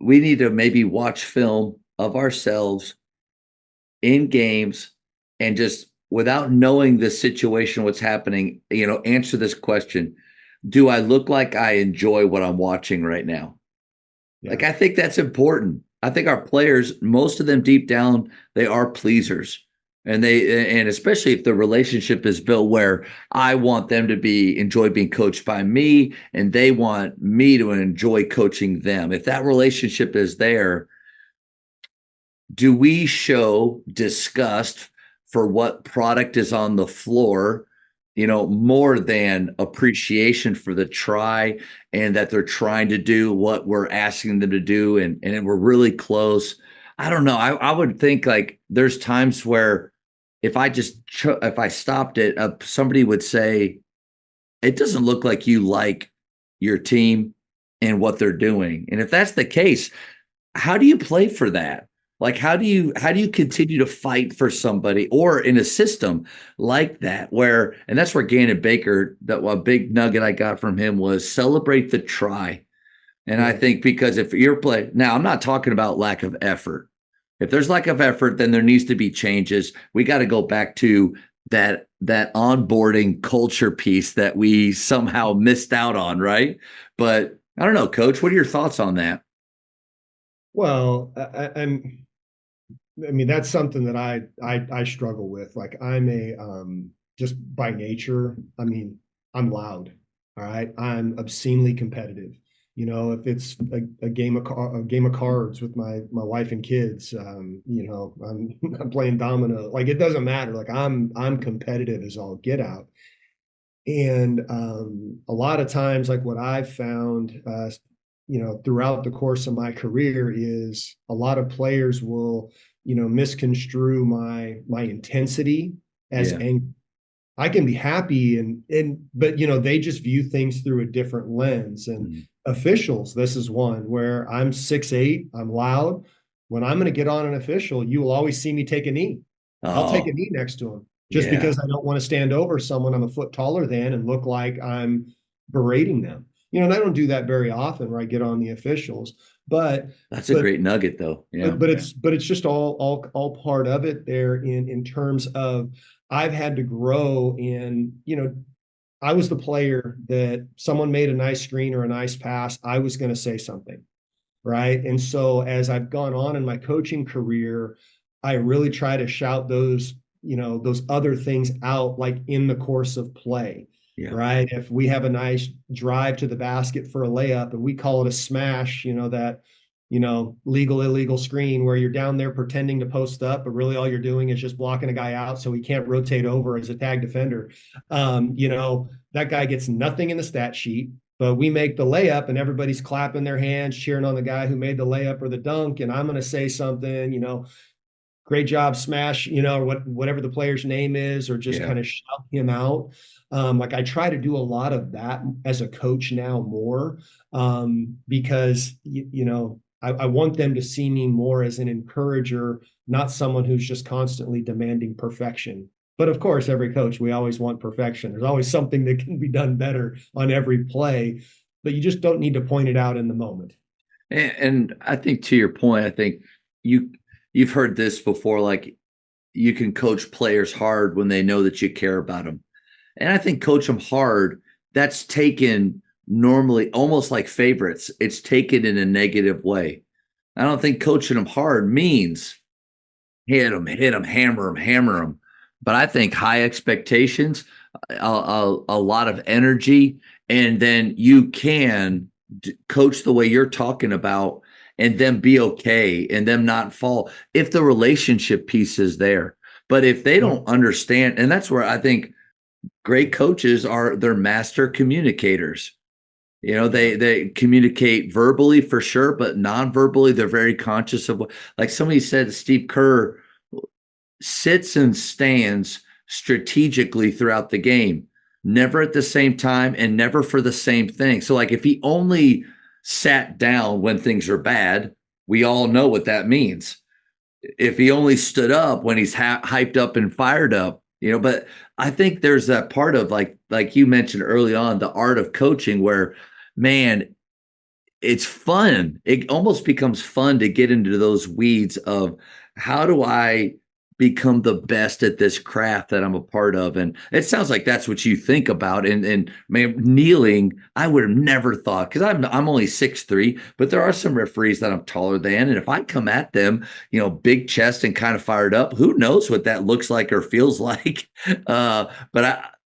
we need to maybe watch film of ourselves in games and just without knowing the situation, what's happening, answer this question. Do I look like I enjoy what I'm watching right now? Yeah. Like, I think that's important. I think our players, most of them deep down, they are pleasers. And especially if the relationship is built where I want them to enjoy being coached by me and they want me to enjoy coaching them. If that relationship is there, do we show disgust for what product is on the floor more than appreciation for the try and that they're trying to do what we're asking them to do. And we're really close. I don't know. I would think like there's times where if I stopped it, somebody would say, it doesn't look like you like your team and what they're doing. And if that's the case, how do you play for that? Like, how do you continue to fight for somebody or in a system like that where, and that's where Gannon Baker, that a big nugget I got from him was celebrate the try. And I think because if you're now I'm not talking about lack of effort. If there's lack of effort, then there needs to be changes. We got to go back to that onboarding culture piece that we somehow missed out on, right? But I don't know, Coach, what are your thoughts on that? Well, I mean, that's something that I struggle with. Like I'm just by nature, I mean, I'm loud. All right. I'm obscenely competitive. If it's a game of cards with my wife and kids, I'm playing domino. Like it doesn't matter. Like I'm competitive as all get out. And a lot of times, like what I've found, throughout the course of my career is a lot of players will, misconstrue my intensity as anger. I can be happy but they just view things through a different lens. And officials, this is one where I'm 6'8", I'm loud. When I'm going to get on an official, you will always see me take a knee. I'll take a knee next to him just because I don't want to stand over someone I'm a foot taller than and look like I'm berating them. And I don't do that very often where I get on the officials, but that's a great nugget though. Yeah. But it's just all part of it there in terms of I've had to grow in, I was the player that someone made a nice screen or a nice pass, I was going to say something. Right. And so as I've gone on in my coaching career, I really try to shout those other things out, like in the course of play. Yeah. Right. If we have a nice drive to the basket for a layup and we call it a smash, that legal, illegal screen where you're down there pretending to post up, but really all you're doing is just blocking a guy out so he can't rotate over as a tag defender. That guy gets nothing in the stat sheet, but we make the layup and everybody's clapping their hands, cheering on the guy who made the layup or the dunk. And I'm going to say something, great job, smash, or whatever the player's name is, or just kind of shout him out. Like I try to do a lot of that as a coach now more because, I want them to see me more as an encourager, not someone who's just constantly demanding perfection. But of course, every coach, we always want perfection. There's always something that can be done better on every play, but you just don't need to point it out in the moment. And I think to your point, I think you've heard this before, like you can coach players hard when they know that you care about them. And I think coach them hard, that's taken normally almost like favorites. It's taken in a negative way. I don't think coaching them hard means hit them, hammer them. But I think high expectations, a lot of energy, and then you can coach the way you're talking about and them be okay and them not fall if the relationship piece is there. But if they don't understand, and that's where I think great coaches they're master communicators. They communicate verbally for sure, but non-verbally, they're very conscious of like somebody said, Steve Kerr sits and stands strategically throughout the game, never at the same time and never for the same thing. So like if he only sat down when things are bad, we all know what that means. If he only stood up when he's hyped up and fired up, but I think there's that part of like you mentioned early on, the art of coaching where, man, it's fun. It almost becomes fun to get into those weeds of how do I become the best at this craft that I'm a part of. And it sounds like that's what you think about. And man, kneeling, I would have never thought, because I'm only 6'3", but there are some referees that I'm taller than. And if I come at them, big chest and kind of fired up, who knows what that looks like or feels like.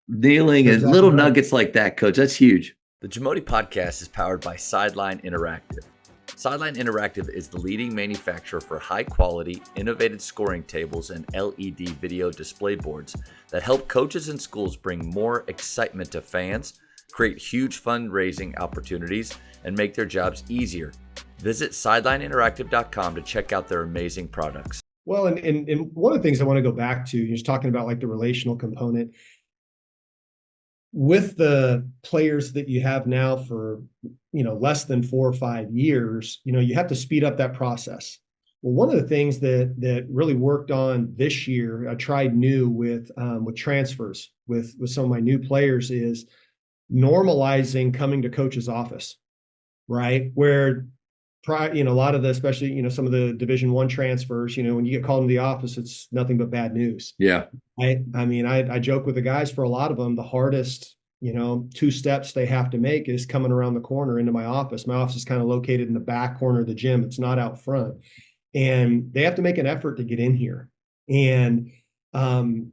Kneeling and little nuggets like that, Coach, that's huge. The Jamodi Podcast is powered by Sideline Interactive. Sideline Interactive is the leading manufacturer for high-quality, innovative scoring tables and LED video display boards that help coaches and schools bring more excitement to fans, create huge fundraising opportunities, and make their jobs easier. Visit sidelineinteractive.com to check out their amazing products. Well, and one of the things I want to go back to, you're just talking about like the relational component with the players that you have now for, less than 4 or 5 years, you have to speed up that process. Well, one of the things that really worked on this year, I tried new with transfers with some of my new players, is normalizing coming to coach's office, right? Where a lot of the, especially, some of the Division I transfers, when you get called into the office, it's nothing but bad news. Yeah. I joke with the guys, for a lot of them, the hardest, 2 steps they have to make is coming around the corner into my office. My office is kind of located in the back corner of the gym. It's not out front. And they have to make an effort to get in here. And some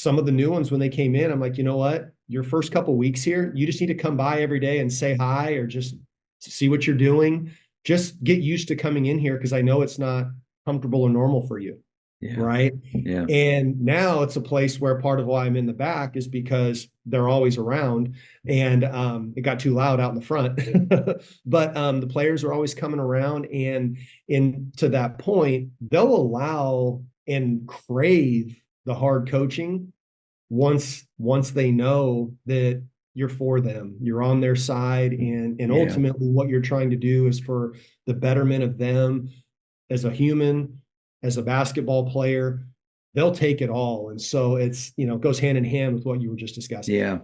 of the new ones, when they came in, I'm like, you know what? Your first couple of weeks here, you just need to come by every day and say hi, or just see what you're doing. Just get used to coming in here, because I know it's not comfortable or normal for you. Yeah. Right. Yeah. And now it's a place where part of why I'm in the back is because they're always around, and it got too loud out in the front. But the players are always coming around, and to that point, they'll allow and crave the hard coaching once they know that you're for them, you're on their side, and ultimately what you're trying to do is for the betterment of them as a human, as a basketball player. They'll take it all. And so it's, goes hand in hand with what you were just discussing. Yeah.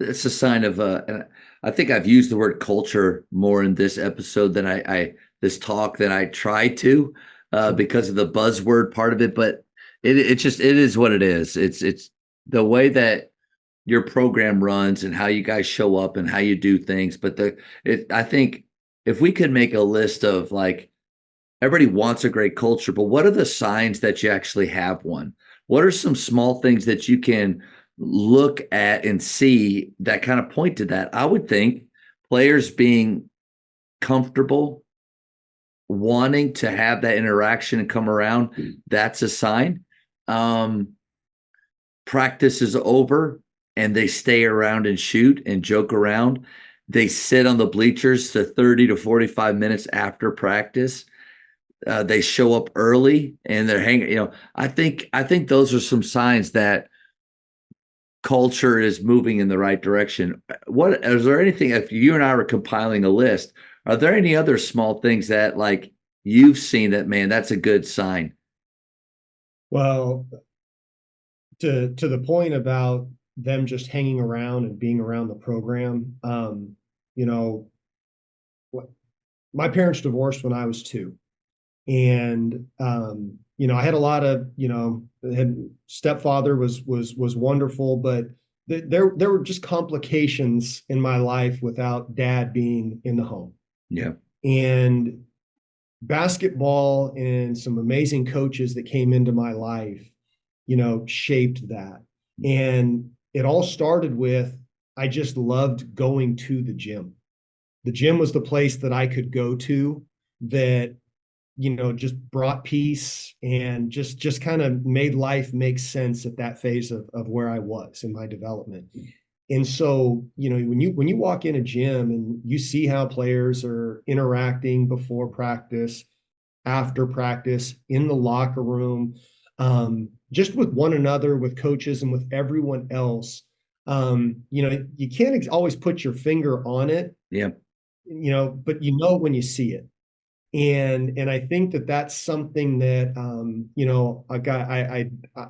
It's a sign of, and I think I've used the word culture more in this episode than this talk than I tried to, because of the buzzword part of it. But it is what it is. It's the way that your program runs and how you guys show up and how you do things. But I think if we could make a list of, like, everybody wants a great culture, but what are the signs that you actually have one? What are some small things that you can look at and see that kind of point to that? I would think players being comfortable, wanting to have that interaction and come around, that's a sign. Practice is over and they stay around and shoot and joke around. They sit on the bleachers to 30 to 45 minutes after practice. They show up early and they're hanging. I think those are some signs that culture is moving in the right direction. What is there anything, if you and I were compiling a list, are there any other small things that, like, you've seen that, man, that's a good sign? Well, to the point about them just hanging around and being around the program, my parents divorced when I was 2. And I had a lot of, stepfather was wonderful, but there were just complications in my life without dad being in the home. Yeah. And basketball and some amazing coaches that came into my life, shaped that. And it all started with, I just loved going to the gym. The gym was the place that I could go to that, just brought peace and just kind of made life make sense at that phase of where I was in my development. And so, when you walk in a gym and you see how players are interacting before practice, after practice, in the locker room, just with one another, with coaches, and with everyone else, you can't always put your finger on it. Yeah. But when you see it. And I think that that's something that,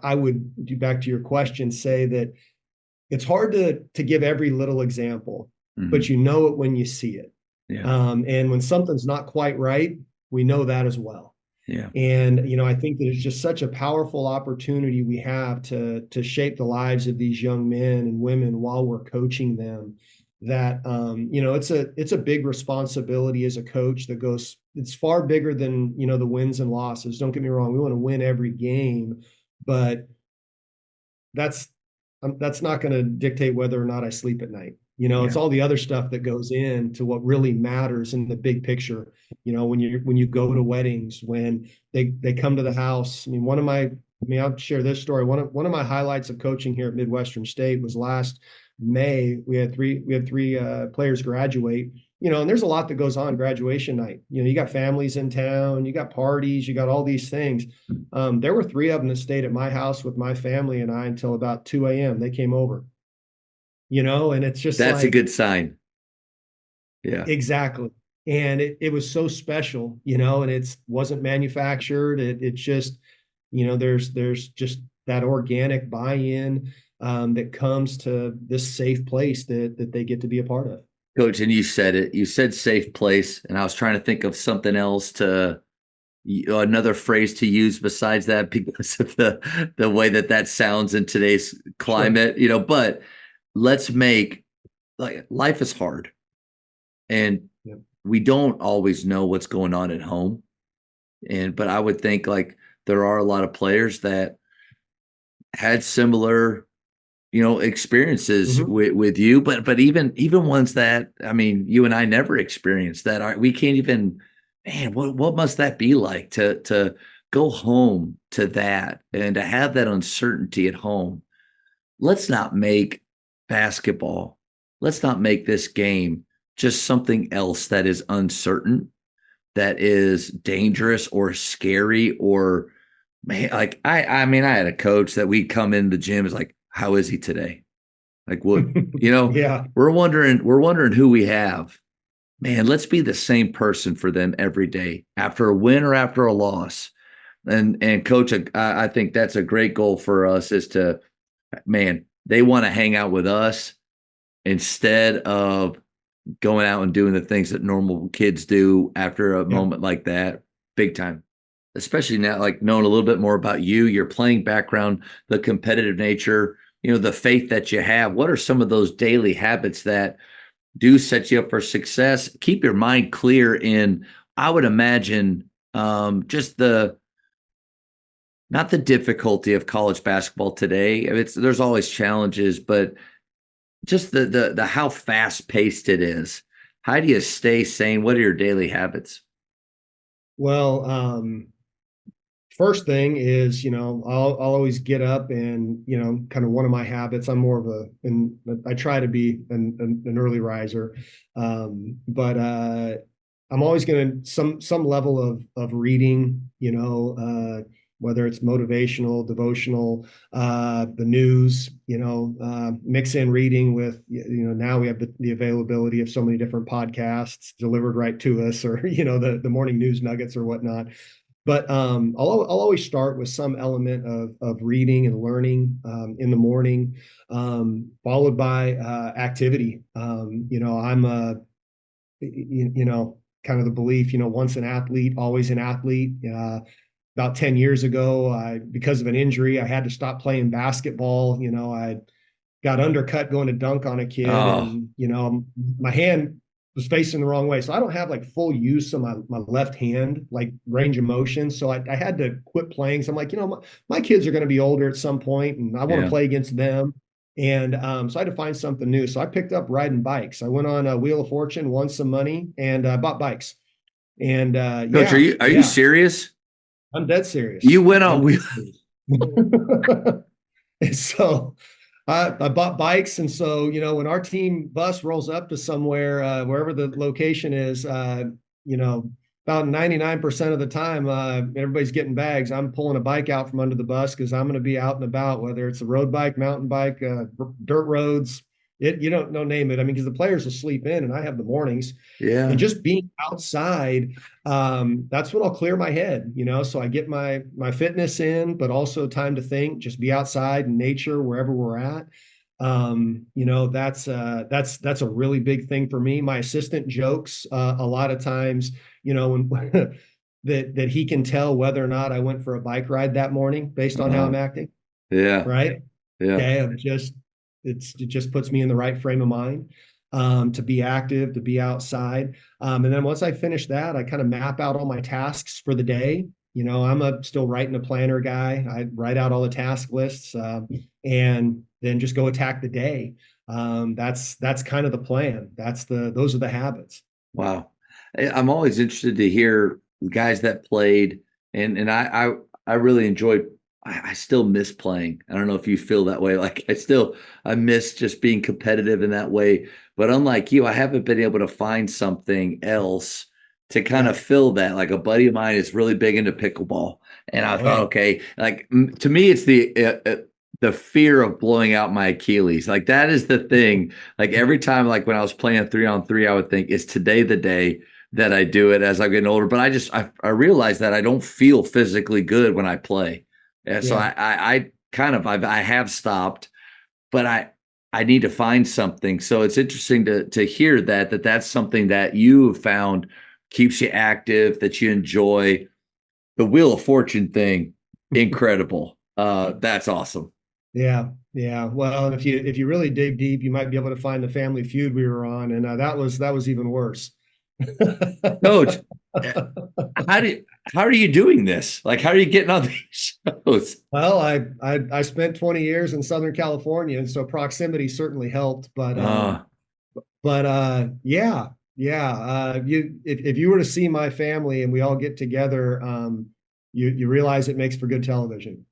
I would do, back to your question, say that it's hard to give every little example, but you know it when you see it. Yeah. And when something's not quite right, we know that as well. Yeah. And, I think that it's just such a powerful opportunity we have to shape the lives of these young men and women while we're coaching them, that, it's a big responsibility as a coach that goes, it's far bigger than, the wins and losses. Don't get me wrong. We want to win every game, but that's not going to dictate whether or not I sleep at night. It's all the other stuff that goes into what really matters in the big picture. When you go to weddings, when they come to the house. I'll share this story. One of my highlights of coaching here at Midwestern State was last May. We had three players graduate. And there's a lot that goes on graduation night. You got families in town, you got parties, you got all these things. There were three of them that stayed at my house with my family and I until about 2 a.m. They came over. And it's just That's a like, good sign. Yeah. exactly. And it was so special, and it wasn't manufactured. It just, there's just that organic buy-in that comes to this safe place that they get to be a part of. Coach, and you said it. You said safe place, and I was trying to think of something else another phrase to use besides that because of the way that sounds in today's climate. Sure. But let's make life is hard, and we don't always know what's going on at home. But I would think there are a lot of players that had similar experiences with you, but even ones that, you and I never experienced that we can't even, man, what must that be like to go home to that and to have that uncertainty at home? Let's not make basketball, let's not make this game just something else that is uncertain, that is dangerous or scary, or man, I had a coach that we'd come in the gym is like, how is he today? What, Yeah. we're wondering who we have. Man, let's be the same person for them every day, after a win or after a loss. And coach, I think that's a great goal for us, is to, man, they want to hang out with us instead of going out and doing the things that normal kids do after a moment like that. Big time. Especially now, knowing a little bit more about you, your playing background, the competitive nature, the faith that you have. What are some of those daily habits that do set you up for success? Keep your mind clear in, I would imagine, just not the difficulty of college basketball today. There's always challenges, but just the how fast paced it is. How do you stay sane? What are your daily habits? Well, first thing is, I'll always get up and, kind of one of my habits, I'm more of I try to be an early riser. But I'm always going to some level of reading, whether it's motivational, devotional, the news, mix in reading with, now we have the availability of so many different podcasts delivered right to us, or, the morning news nuggets or whatnot. But I'll always start with some element of reading and learning in the morning, followed by activity. I'm kind of the belief, once an athlete, always an athlete. About 10 years ago, because of an injury, I had to stop playing basketball. I got undercut going to dunk on a kid, and my hand was facing the wrong way. So I don't have full use of my left hand, range of motion. So I had to quit playing. So I'm like, my kids are going to be older at some point and I want to play against them. And so I had to find something new. So I picked up riding bikes. I went on a Wheel of Fortune, won some money, and bought bikes. And Coach, are you serious? I'm dead serious. You went on Wheel. And so I bought bikes. And so, when our team bus rolls up to somewhere, wherever the location is, about 99% of the time, everybody's getting bags. I'm pulling a bike out from under the bus because I'm going to be out and about, whether it's a road bike, mountain bike, dirt roads, you don't know, name it. Because the players will sleep in and I have the mornings. Yeah. And just being outside, that's when I'll clear my head, so I get my fitness in, but also time to think, just be outside in nature, wherever we're at. That's a really big thing for me. My assistant jokes a lot of times, when that he can tell whether or not I went for a bike ride that morning based on how I'm acting. Yeah. Right. Yeah. Okay. It just puts me in the right frame of mind to be active, to be outside. And then once I finish that, I kind of map out all my tasks for the day. I'm still writing a planner guy. I write out all the task lists and then just go attack the day. That's kind of the plan. Those are the habits. Wow. I'm always interested to hear guys that played, and I really enjoyed. I still miss playing. I don't know if you feel that way. Like I miss just being competitive in that way. But unlike you, I haven't been able to find something else to kind Yeah. of fill that. Like a buddy of mine is really big into pickleball, and I Oh thought, yeah. okay, like to me, it's the fear of blowing out my Achilles. Like that is the thing. Like every time, like when I was playing 3-on-3, I would think, is today the day that I do it as I'm getting older? But I realized that I don't feel physically good when I play. Yeah, so Yeah. I kind of I have stopped, but I need to find something. So it's interesting to hear that's something that you have found keeps you active, that you enjoy. The Wheel of Fortune thing, incredible. That's awesome. Yeah, yeah. Well, and if you really dig deep, you might be able to find the Family Feud we were on, and that was even worse. Coach, how do how are you doing this? Like, how are you getting on these shows? Well, I spent 20 years in Southern California, and so proximity certainly helped. Uh, Yeah, yeah. You if you were to see my family and we all get together, you realize it makes for good television.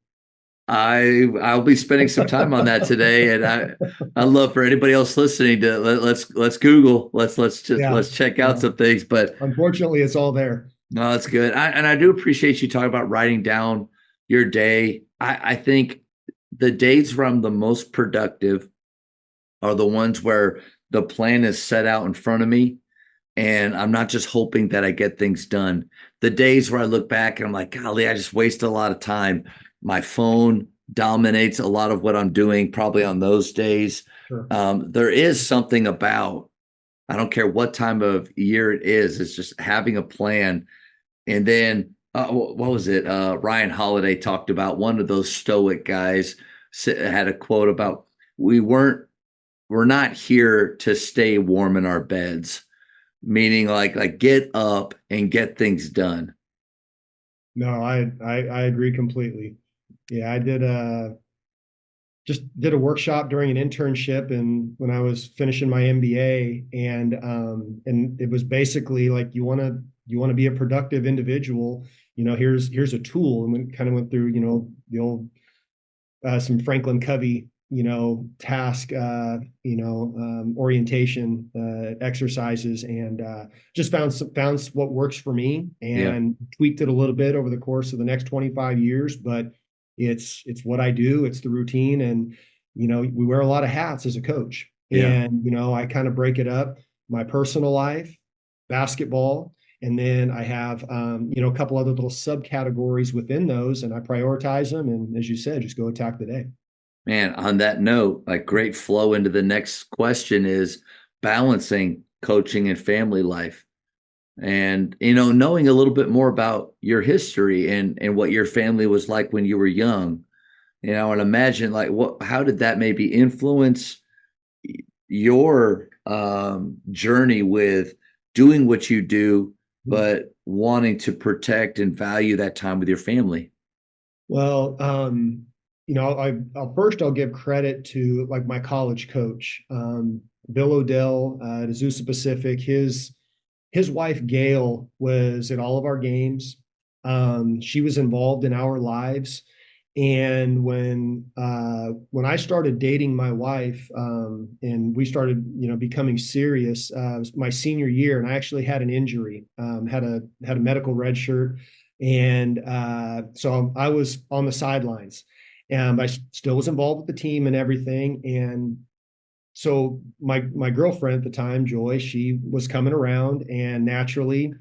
I'll be spending some time on that today, and I love for anybody else listening to let's Google, Yeah, let's check out yeah. some things. But Unfortunately, it's all there. no, that's good. And I do appreciate you talking about writing down your day. I think the days where I'm the most productive are the ones where the plan is set out in front of me and I'm not just hoping that I get things done. The days where I look back and I'm like, golly, I just wasted a lot of time. My phone dominates a lot of what I'm doing, probably on those days. Sure. There is something about, I don't care what time of year it is, it's just having a plan. And then, what was it? Ryan Holiday talked about one of those stoic guys had a quote about, we weren't, we're not here to stay warm in our beds, meaning like get up and get things done. No, I agree completely. Yeah, I did just did a workshop during an internship and when I was finishing my MBA and it was basically like you want to be a productive individual, here's a tool and we kind of went through, the old some Franklin Covey, task, orientation exercises, and just found what works for me Yeah. and tweaked it a little bit over the course of the next 25 years. But it's what I do. It's the routine, and we wear a lot of hats as a coach, Yeah. and I kind of break it up: my personal life, basketball. And then I have, a couple other little subcategories within those, and I prioritize them. And as you said, just go attack the day. Man, on that note, like great flow into the next question is balancing coaching and family life. And knowing a little bit more about your history and what your family was like when you were young, and imagine like how did that maybe influence your journey with doing what you do, but wanting to protect and value that time with your family? Well, I'll give credit to like my college coach, Bill Odell, at Azusa Pacific. His wife Gail was at all of our games. She was involved in our lives. And when I started dating my wife, and we started, becoming serious, it was my senior year, and I actually had an injury, had a medical red shirt, and so I was on the sidelines, and I still was involved with the team and everything. And so my girlfriend at the time, Joy, she was coming around, and naturally,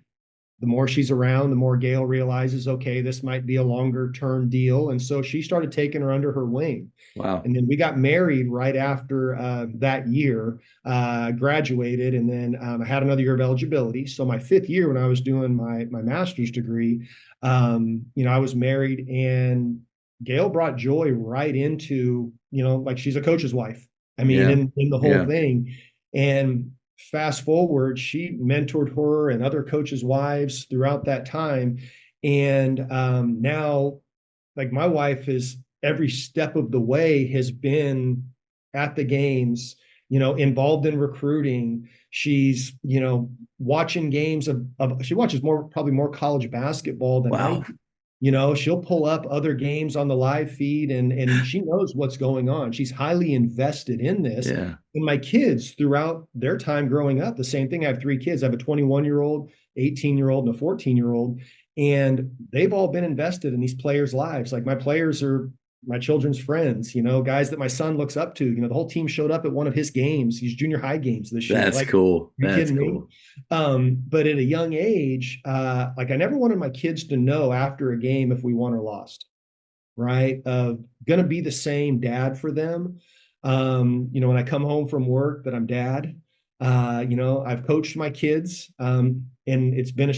the more she's around, the more Gail realizes, okay, this might be a longer term deal. And so she started taking her under her wing. Wow. And then we got married right after that year, graduated, and then I had another year of eligibility. So my fifth year, when I was doing my master's degree, I was married, and Gail brought Joy right into, like she's a coach's wife. I mean, Yeah. in the whole Yeah. thing. And fast forward, she mentored her and other coaches' wives throughout that time. And now, like my wife is every step of the way has been at the games, involved in recruiting. She's, watching games she watches probably more college basketball than I Wow. do. She'll pull up other games on the live feed and she knows what's going on. She's highly invested in this. Yeah. And my kids throughout their time growing up, the same thing. I have three kids. I have a 21-year-old, 18-year-old, and a 14-year-old. And they've all been invested in these players' lives. Like my players are my children's friends, guys that my son looks up to. The whole team showed up at one of his games, these junior high games this year. That's Like, cool. are you That's kidding me? cool. But at a young age, like I never wanted my kids to know after a game if we won or lost, right? Gonna be the same dad for them. When I come home from work that I'm dad. I've coached my kids, and it's been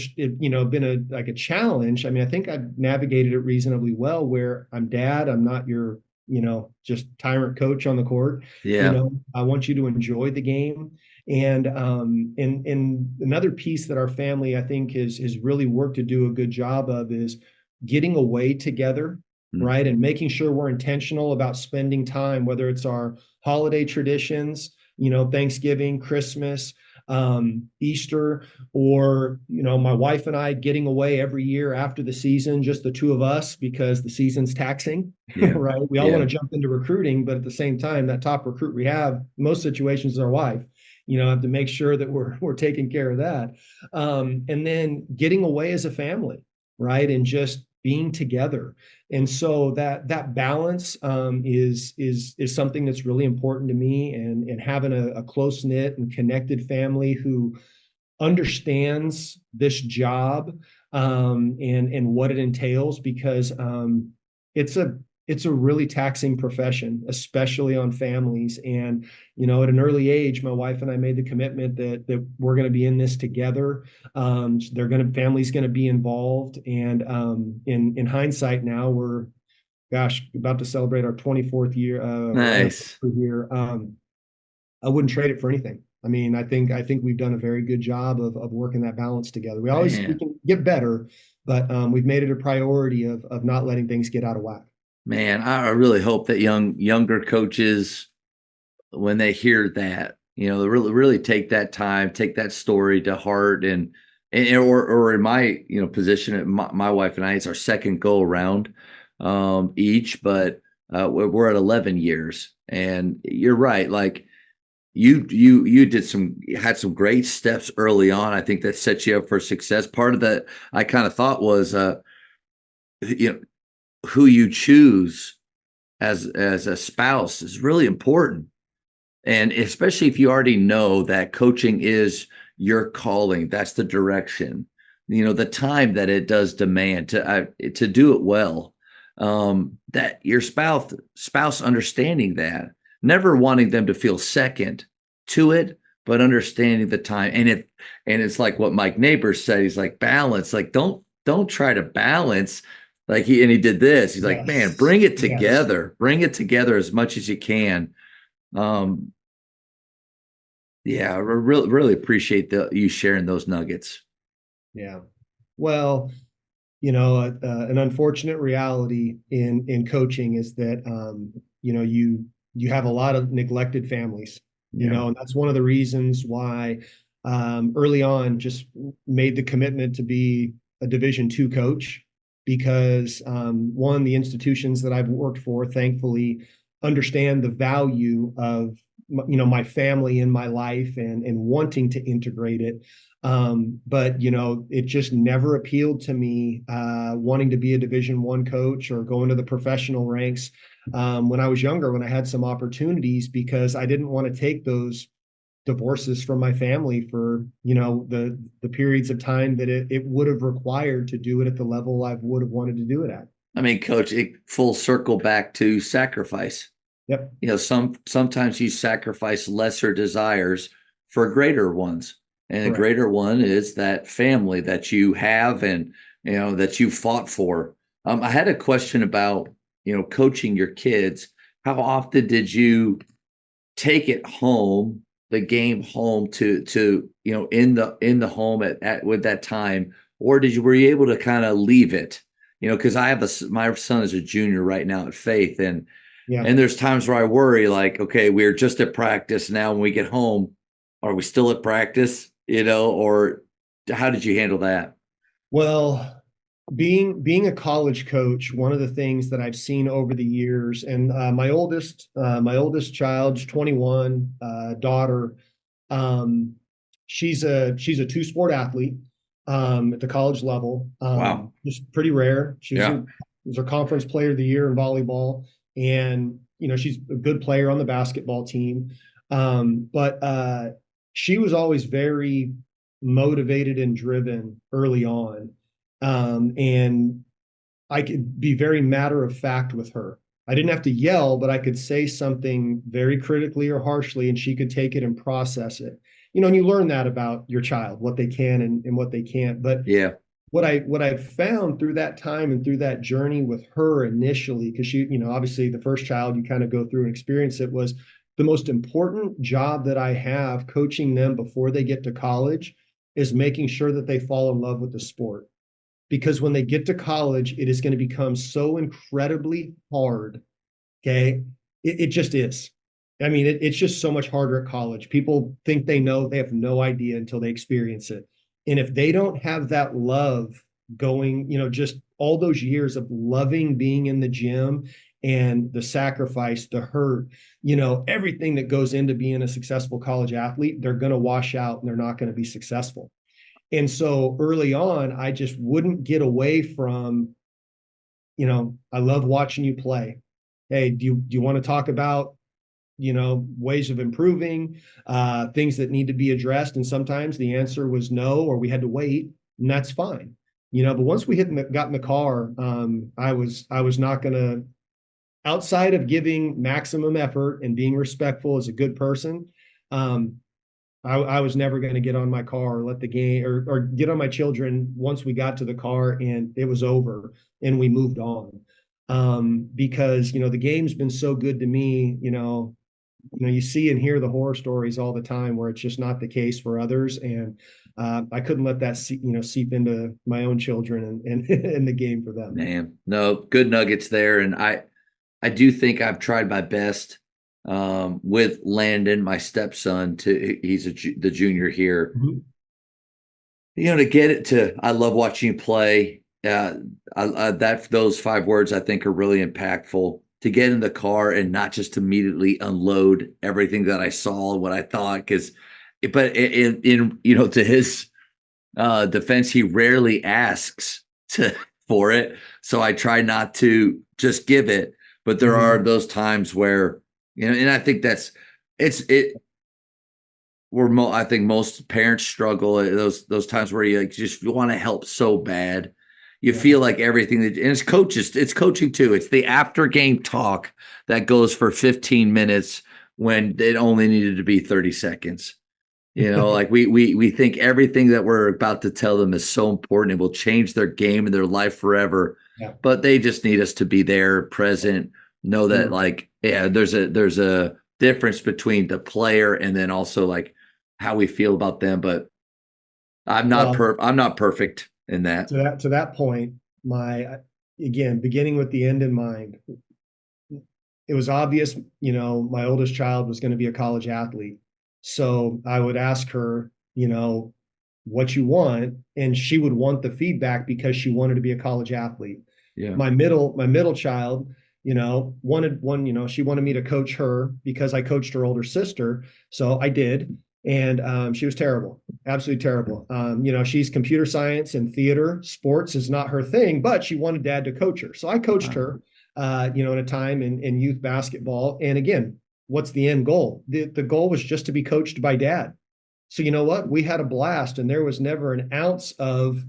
like a challenge. I mean, I think I've navigated it reasonably well where I'm dad, I'm not your, just tyrant coach on the court. Yeah. I want you to enjoy the game. And another piece that our family, I think, has really worked to do a good job of is getting away together, Mm. right? And making sure we're intentional about spending time, whether it's our holiday traditions, Thanksgiving, Christmas, Easter, or, my wife and I getting away every year after the season, just the two of us, because the season's taxing, Yeah. right? We all Yeah. want to jump into recruiting, but at the same time, that top recruit we have, most situations is our wife. Have to make sure that we're taking care of that. And then getting away as a family, right? And just being together. And so that balance is something that's really important to me, and having a close knit and connected family who understands this job, and what it entails, because it's a it's a really taxing profession, especially on families. And at an early age, my wife and I made the commitment that we're going to be in this together. Family's going to be involved, and in hindsight, now we're, gosh, about to celebrate our 24th year, our Nice. anniversary here. I wouldn't trade it for anything. I mean, I think we've done a very good job of working that balance together. We Man. can get better, but we've made it a priority of not letting things get out of whack. Man, I really hope that younger coaches, when they hear that, they really take that time, take that story to heart, or in my position, my wife and I, it's our second go around each, but we're at 11 years, and you're right, like you had some great steps early on. I think that set you up for success. Part of that I kind of thought was who you choose as a spouse is really important. And especially if you already know that coaching is your calling, that's the direction, the time that it does demand to do it well, that your spouse understanding that, never wanting them to feel second to it, but understanding the time. And it's like what Mike Neighbors said, he's like, balance, like don't try to balance. Like he did this. He's like, man, bring it together. Bring it together as much as you can. Yeah, I really appreciate you sharing those nuggets. Yeah. Well, an unfortunate reality in coaching is that you have a lot of neglected families, Yeah. and that's one of the reasons why early on just made the commitment to be a Division II coach, because one, the institutions that I've worked for, thankfully, understand the value of my family in my life, and wanting to integrate it. But it just never appealed to me, wanting to be a Division I coach or go into the professional ranks when I was younger, when I had some opportunities, because I didn't want to take those divorces from my family for the periods of time that it would have required to do it at the level I would have wanted to do it at. I mean, Coach, it full circle back to sacrifice. Yep. Sometimes you sacrifice lesser desires for greater ones. And Correct. the greater one is that family that you have and, that you fought for. I had a question about, coaching your kids. How often did you take it home, the game home to in the home at with that time? Or were you able to kind of leave it? Because my son is a junior right now at Faith, and Yeah. And there's times where I worry, like, okay, we're just at practice now. When we get home, are we still at practice? Or how did you handle that? Well, being a college coach, one of the things that I've seen over the years, and my oldest child's 21, daughter, um, she's a two-sport athlete at the college level. Wow. Just pretty rare. Yeah. Was her conference player of the year in volleyball, and she's a good player on the basketball team. But she was always very motivated and driven early on. And I could be very matter of fact with her. I didn't have to yell, but I could say something very critically or harshly, and she could take it and process it. And you learn that about your child, what they can and what they can't. But Yeah. what I found through that time and through that journey with her initially, because obviously the first child you kind of go through and experience it, was the most important job that I have coaching them before they get to college is making sure that they fall in love with the sport. Because when they get to college, it is going to become so incredibly hard. Okay. It just is. I mean, it's just so much harder at college. People think they know, they have no idea until they experience it. And if they don't have that love going, just all those years of loving being in the gym and the sacrifice, the hurt, everything that goes into being a successful college athlete, they're going to wash out and they're not going to be successful. And so early on, I just wouldn't get away from, I love watching you play. Hey, do you want to talk about, ways of improving, things that need to be addressed? And sometimes the answer was no, or we had to wait, and that's fine. But once we got in the car, I was not going to, outside of giving maximum effort and being respectful as a good person. I was never going to get on my car or let the game or get on my children once we got to the car and it was over and we moved on. Because, the game's been so good to me, you see and hear the horror stories all the time where it's just not the case for others. And I couldn't let that seep into my own children and the game for them. Man, no, good nuggets there. And I do think I've tried my best with Landon, my stepson. He's the junior here. Mm-hmm. To get it to, I love watching you play. Those 5 words I think are really impactful. To get in the car and not just immediately unload everything that I saw, what I thought, but to his defense, he rarely asks for it. So I try not to just give it, but there are those times where, and I think I think most parents struggle at those times where you just want to help so bad. You feel like everything and it's coaching too. It's the after game talk that goes for 15 minutes when it only needed to be 30 seconds. Like we think everything that we're about to tell them is so important. It will change their game and their life forever. Yeah. But they just need us to be there, present, know that there's a difference between the player and then also like how we feel about them. But I'm not perfect in that. To that point, again, beginning with the end in mind, it was obvious, my oldest child was going to be a college athlete. So I would ask her, what you want, and she would want the feedback because she wanted to be a college athlete. Yeah. My middle child, she wanted me to coach her because I coached her older sister. So I did. And she was terrible, absolutely terrible. She's computer science and theater. Sports is not her thing, but she wanted dad to coach her. So I coached her, in a time in youth basketball. And again, what's the end goal? The goal was just to be coached by dad. So you know what? We had a blast, and there was never an ounce of,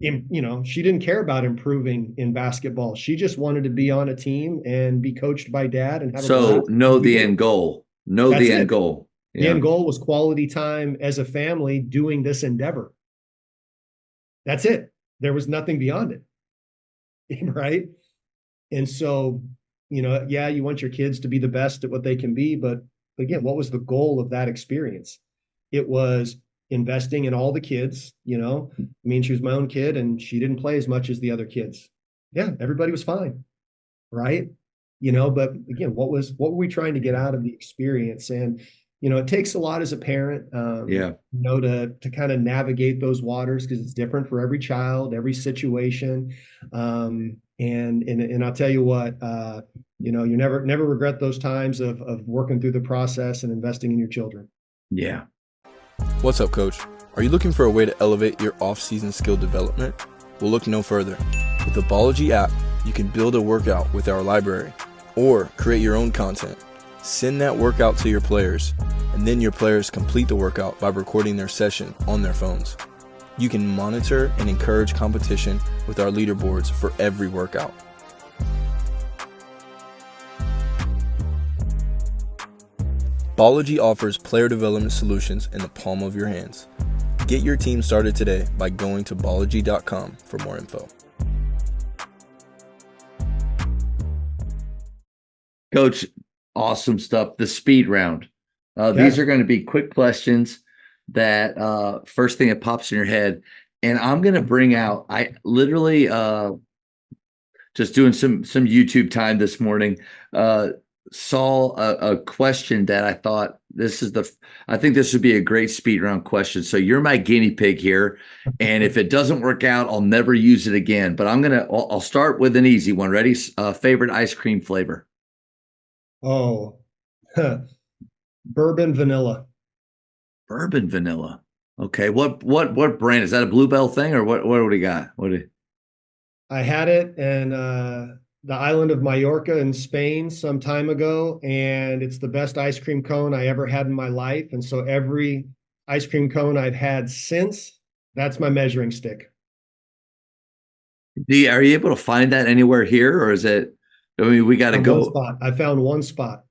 she didn't care about improving in basketball. She just wanted to be on a team and be coached by dad and have a blast. Know the end goal. The end goal. Yeah. The end goal was quality time as a family doing this endeavor. That's it. There was nothing beyond it. Right. And so, you want your kids to be the best at what they can be. But again, what was the goal of that experience? It was investing in all the kids. She was my own kid and she didn't play as much as the other kids. Yeah. Everybody was fine. Right. but again, what were we trying to get out of the experience? And, it takes a lot as a parent, Yeah. to kind of navigate those waters because it's different for every child, every situation. And I'll tell you what, you never regret those times of working through the process and investing in your children. Yeah. What's up, Coach? Are you looking for a way to elevate your off-season skill development? Well, look no further. With the Ballogy app, you can build a workout with our library or create your own content. Send that workout to your players, and then your players complete the workout by recording their session on their phones. You can monitor and encourage competition with our leaderboards for every workout. Ballogy offers player development solutions in the palm of your hands. Get your team started today by going to ballogy.com for more info. Coach, awesome stuff. The speed round. These are going to be quick questions that first thing that pops in your head. And I'm going to bring out, I literally just doing some YouTube time this morning, saw a question that I thought I think this would be a great speed round question. So you're my guinea pig here. And if it doesn't work out, I'll never use it again. But I'll start with an easy one. Ready? Favorite ice cream flavor? Oh, bourbon vanilla. Bourbon vanilla. Okay. What brand? Is that a Bluebell thing or what do we got? I had it in the island of Mallorca in Spain some time ago, and it's the best ice cream cone I ever had in my life. And so every ice cream cone I've had since, that's my measuring stick. Are you able to find that anywhere here, or is it? I mean, we got to go. One spot. I found one spot.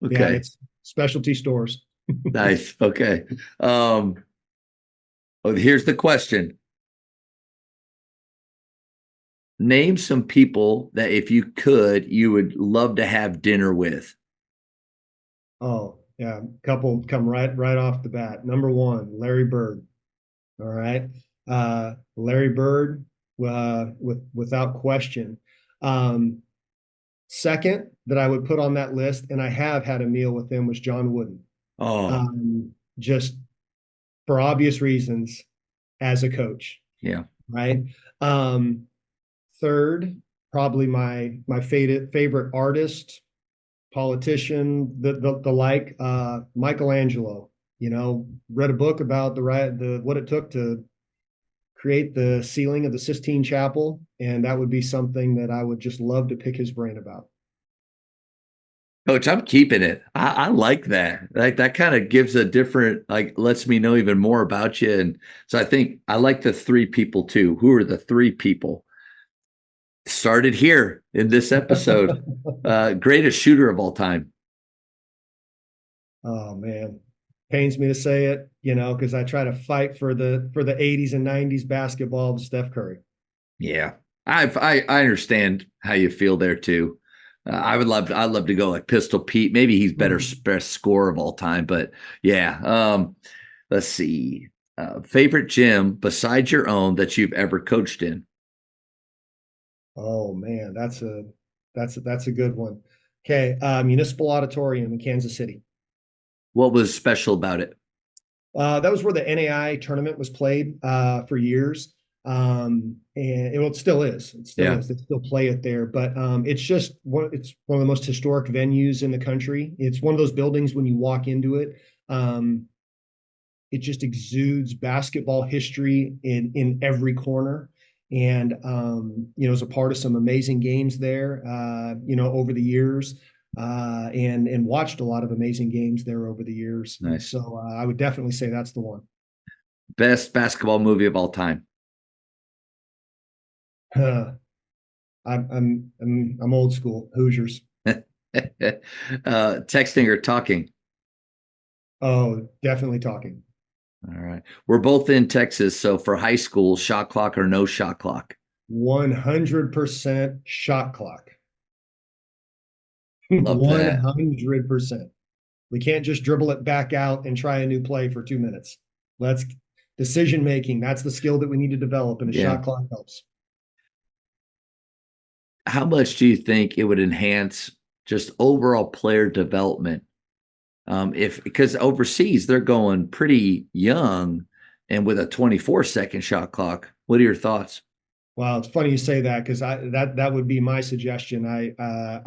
Okay. Yeah, and it's specialty stores. Nice. Okay. Here's the question. Name some people that if you could, you would love to have dinner with. Oh, yeah. A couple come right off the bat. Number one, Larry Bird. All right. Larry Bird, without question. Second that I would put on that list, and I have had a meal with him, was John Wooden. Oh, just for obvious reasons as a coach. yeah. Right. Third, probably my favorite artist, politician, the like, Michelangelo. Read a book about what it took to create the ceiling of the Sistine Chapel, and that would be something that I would just love to pick his brain about. Coach, I'm keeping it. I like that. Like that kind of gives a different, lets me know even more about you. And so I think I like the three people too. Who are the three people? Started here in this episode. Greatest shooter of all time. Oh man, pains me to say it, because I try to fight for the 80s and 90s basketball of Steph Curry. Yeah, I understand how you feel there too. I'd love to go like Pistol Pete. Maybe he's best scorer of all time, but yeah. Let's see. Favorite gym besides your own that you've ever coached in? Oh man, that's a good one. Okay, Municipal Auditorium in Kansas City. What was special about it? That was where the NAI tournament was played for years. And it still is. It still is. They still play it there, but it's one of the most historic venues in the country. It's one of those buildings when you walk into it, it just exudes basketball history in every corner. And was a part of some amazing games there, over the years, and watched a lot of amazing games there over the years. Nice. So I would definitely say that's the one. Best basketball movie of all time. I'm old school. Hoosiers. Texting or talking? Oh, definitely talking. All right. We're both in Texas. So for high school, shot clock or no shot clock? 100% shot clock. Love 100%. We can't just dribble it back out and try a new play for 2 minutes. Decision making. That's the skill that we need to develop, and a shot clock helps. how much do you think it would enhance just overall player development? If because overseas they're going pretty young and with a 24-second shot clock. What are your thoughts? Well, it's funny you say that because that would be my suggestion.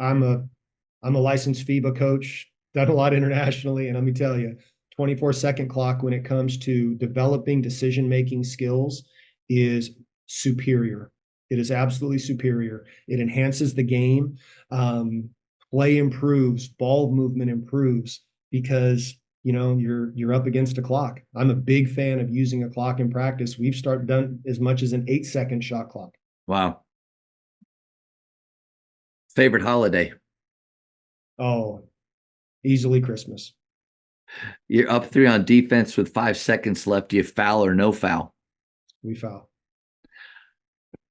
I'm a licensed FIBA coach, done a lot internationally, and let me tell you, 24-second clock when it comes to developing decision-making skills is superior. It is absolutely superior. It enhances the game. Um, Play improves, ball movement improves because you're up against a clock. I'm a big fan of using a clock in practice. We've started done as much as an 8-second shot clock. Wow. Favorite holiday? Oh, easily Christmas. You're up 3 on defense with 5 seconds left. Do you foul or no foul? We foul.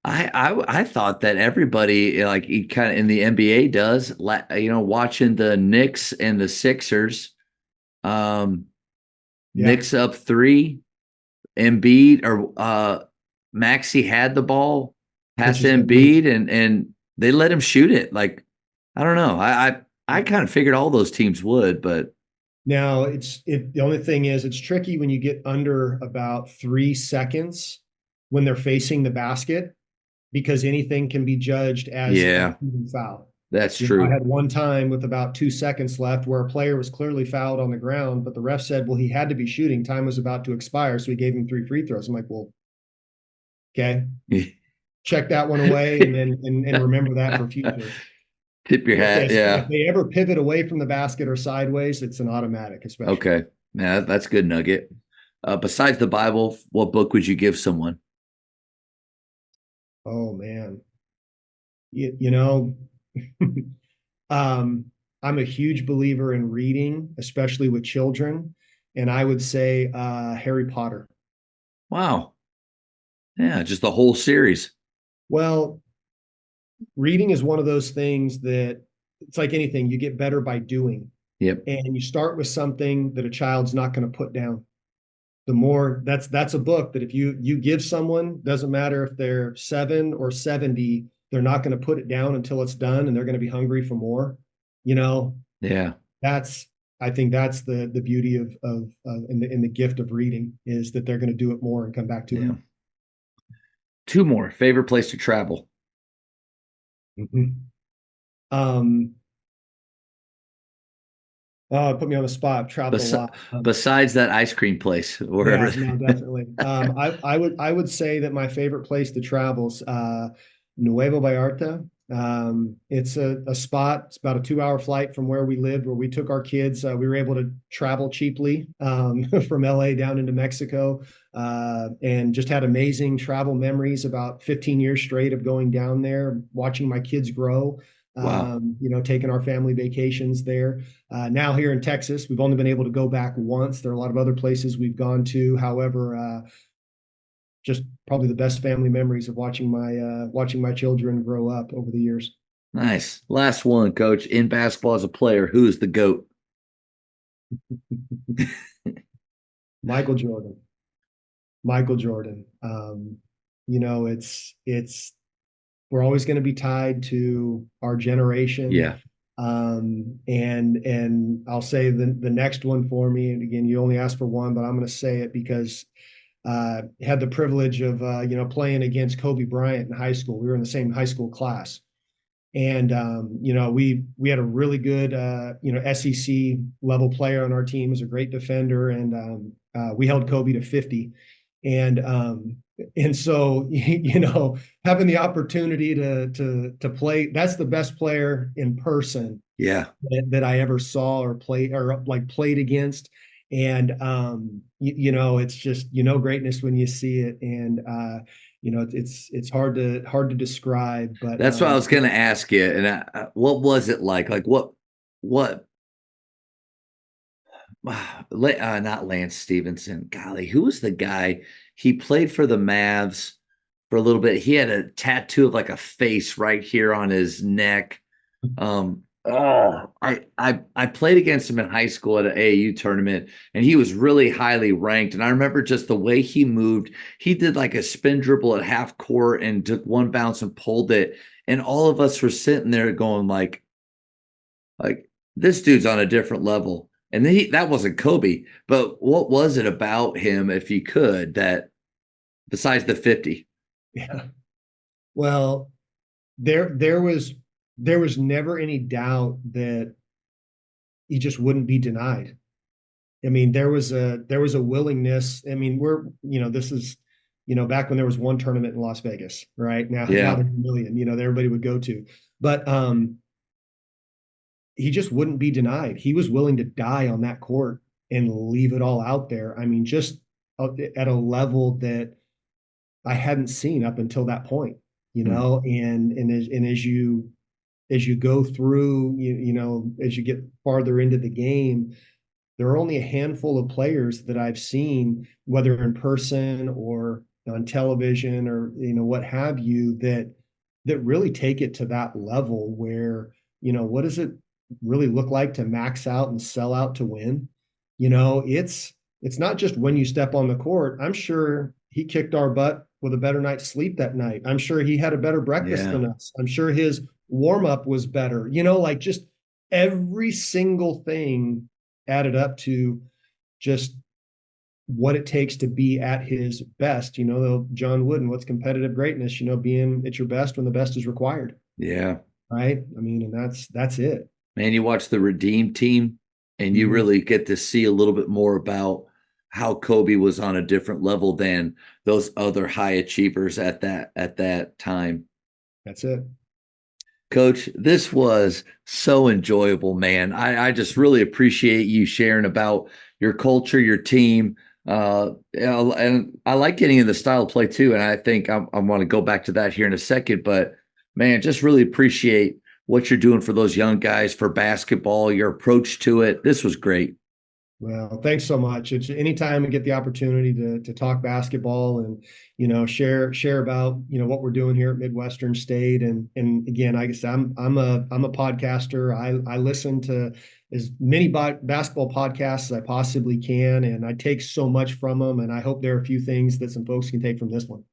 I thought that everybody like kind of in the NBA does, watching the Knicks and the Sixers, Yeah. Knicks up 3, Embiid or Maxey had the ball past Which is what we- Embiid and they let him shoot it. Like, I don't know. I kind of figured all those teams would, but Now the only thing is it's tricky when you get under about 3 seconds when they're facing the basket because anything can be judged as yeah, a foul. that's I true. had one time with about 2 seconds left where a player was clearly fouled on the ground, but the ref said, well, he had to be shooting. Time was about to expire, so he gave him 3 free throws. I'm like, well, okay, check that one away and then and remember that for future. Tip your hat. If Yeah. they ever pivot away from the basket or sideways, it's an automatic, especially. Okay. Yeah, that's a good nugget. Besides the Bible, what book would you give someone? Oh man. You know, I'm a huge believer in reading, especially with children. And I would say Harry Potter. Wow. Yeah, just the whole series. Well, reading is one of those things that it's like anything, you get better by doing. Yep. And you start with something that a child's not going to put down. The more that's a book that if you give someone, doesn't matter if they're 7 or 70, they're not going to put it down until it's done and they're going to be hungry for more. You know, Yeah. that's I think that's the beauty of in the gift of reading is that they're going to do it more and come back to Yeah. it. 2 more. Favorite place to travel? Mm-hmm. Put me on the spot. I've traveled a lot. Besides that ice cream place, wherever. Yeah, no, definitely. I would say that my favorite place to travel is Nuevo Vallarta. It's a spot. It's about a 2-hour flight from where we lived, where we took our kids. We were able to travel cheaply from LA down into Mexico, and just had amazing travel memories. About 15 years straight of going down there, watching my kids grow. Wow. Taking our family vacations there. Now here in Texas, we've only been able to go back once. There are a lot of other places we've gone to. However, just probably the best family memories of watching my children grow up over the years. Nice. Last one, Coach. In basketball as a player, who is the GOAT? Michael Jordan. Michael Jordan. It's we're always going to be tied to our generation. Yeah. And I'll say the next one for me, and again, you only asked for one, but I'm going to say it because had the privilege of playing against Kobe Bryant in high school. We were in the same high school class, and we had a really good SEC level player on our team. Was a great defender, and we held Kobe to 50, and so having the opportunity to play, that's the best player in person Yeah. that I ever saw or played or like played against. And it's just greatness when you see it, and it's hard to describe. But That's what I was going to ask you. And what was it like? Like what? Not Lance Stevenson. Golly, who was the guy? He played for the Mavs for a little bit. He had a tattoo of like a face right here on his neck. Oh, I played against him in high school at an AAU tournament, and he was really highly ranked. And I remember just the way he moved. He did like a spin dribble at half court and took one bounce and pulled it. And all of us were sitting there going like this dude's on a different level. And then that wasn't Kobe, but what was it about him, if you could, that besides the 50? Yeah. Well, there was never any doubt that he just wouldn't be denied. I mean, there was a willingness. I mean, this is, back when there was one tournament in Las Vegas, right? Now Yeah. there's a million, that everybody would go to. But he just wouldn't be denied. He was willing to die on that court and leave it all out there. I mean, just at a level that I hadn't seen up until that point, and as you go through, as you get farther into the game, there are only a handful of players that I've seen, whether in person or on television or, what have you, that really take it to that level where, what does it really look like to max out and sell out to win? It's not just when you step on the court. I'm sure he kicked our butt with a better night's sleep that night. I'm sure he had a better breakfast than us. I'm sure his warm up was better, like just every single thing added up to just what it takes to be at his best. John Wooden, what's competitive greatness? Being at your best when the best is required. Yeah. Right. I mean, and that's it. Man, you watch the Redeem Team and you really get to see a little bit more about how Kobe was on a different level than those other high achievers at that time. That's it. Coach, this was so enjoyable, man. I just really appreciate you sharing about your culture, your team. And I like getting in the style of play too. And I think I want to go back to that here in a second, but man, just really appreciate what you're doing for those young guys for basketball, your approach to it. This was great. Well, thanks so much. It's anytime we get the opportunity to talk basketball and, share about, what we're doing here at Midwestern State. And again, I guess I'm a podcaster. I listen to as many basketball podcasts as I possibly can, and I take so much from them. And I hope there are a few things that some folks can take from this one.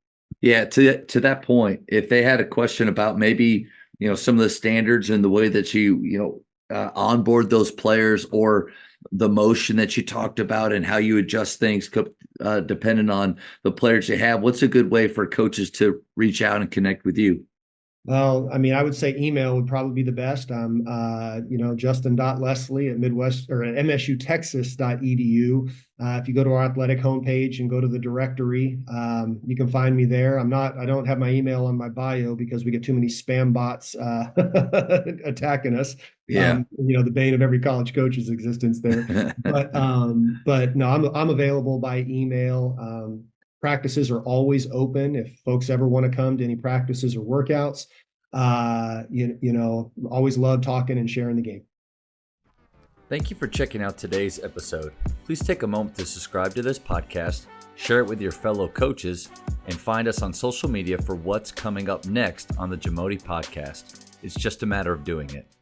Yeah. To that point, if they had a question about maybe, some of the standards and the way that you onboard those players, or the motion that you talked about and how you adjust things depending on the players you have, what's a good way for coaches to reach out and connect with you? Well, I mean, I would say email would probably be the best. I'm, Justin.Leslie at Midwest or at MSUTexas.edu. If you go to our athletic homepage and go to the directory, you can find me there. I don't have my email on my bio because we get too many spam bots attacking us. Yeah. The bane of every college coach's existence there. But no, I'm available by email. Practices are always open if folks ever want to come to any practices or workouts. Always love talking and sharing the game. Thank you for checking out today's episode. Please take a moment to subscribe to this podcast, share it with your fellow coaches, and find us on social media for what's coming up next on the Jamodi Podcast. It's just a matter of doing it.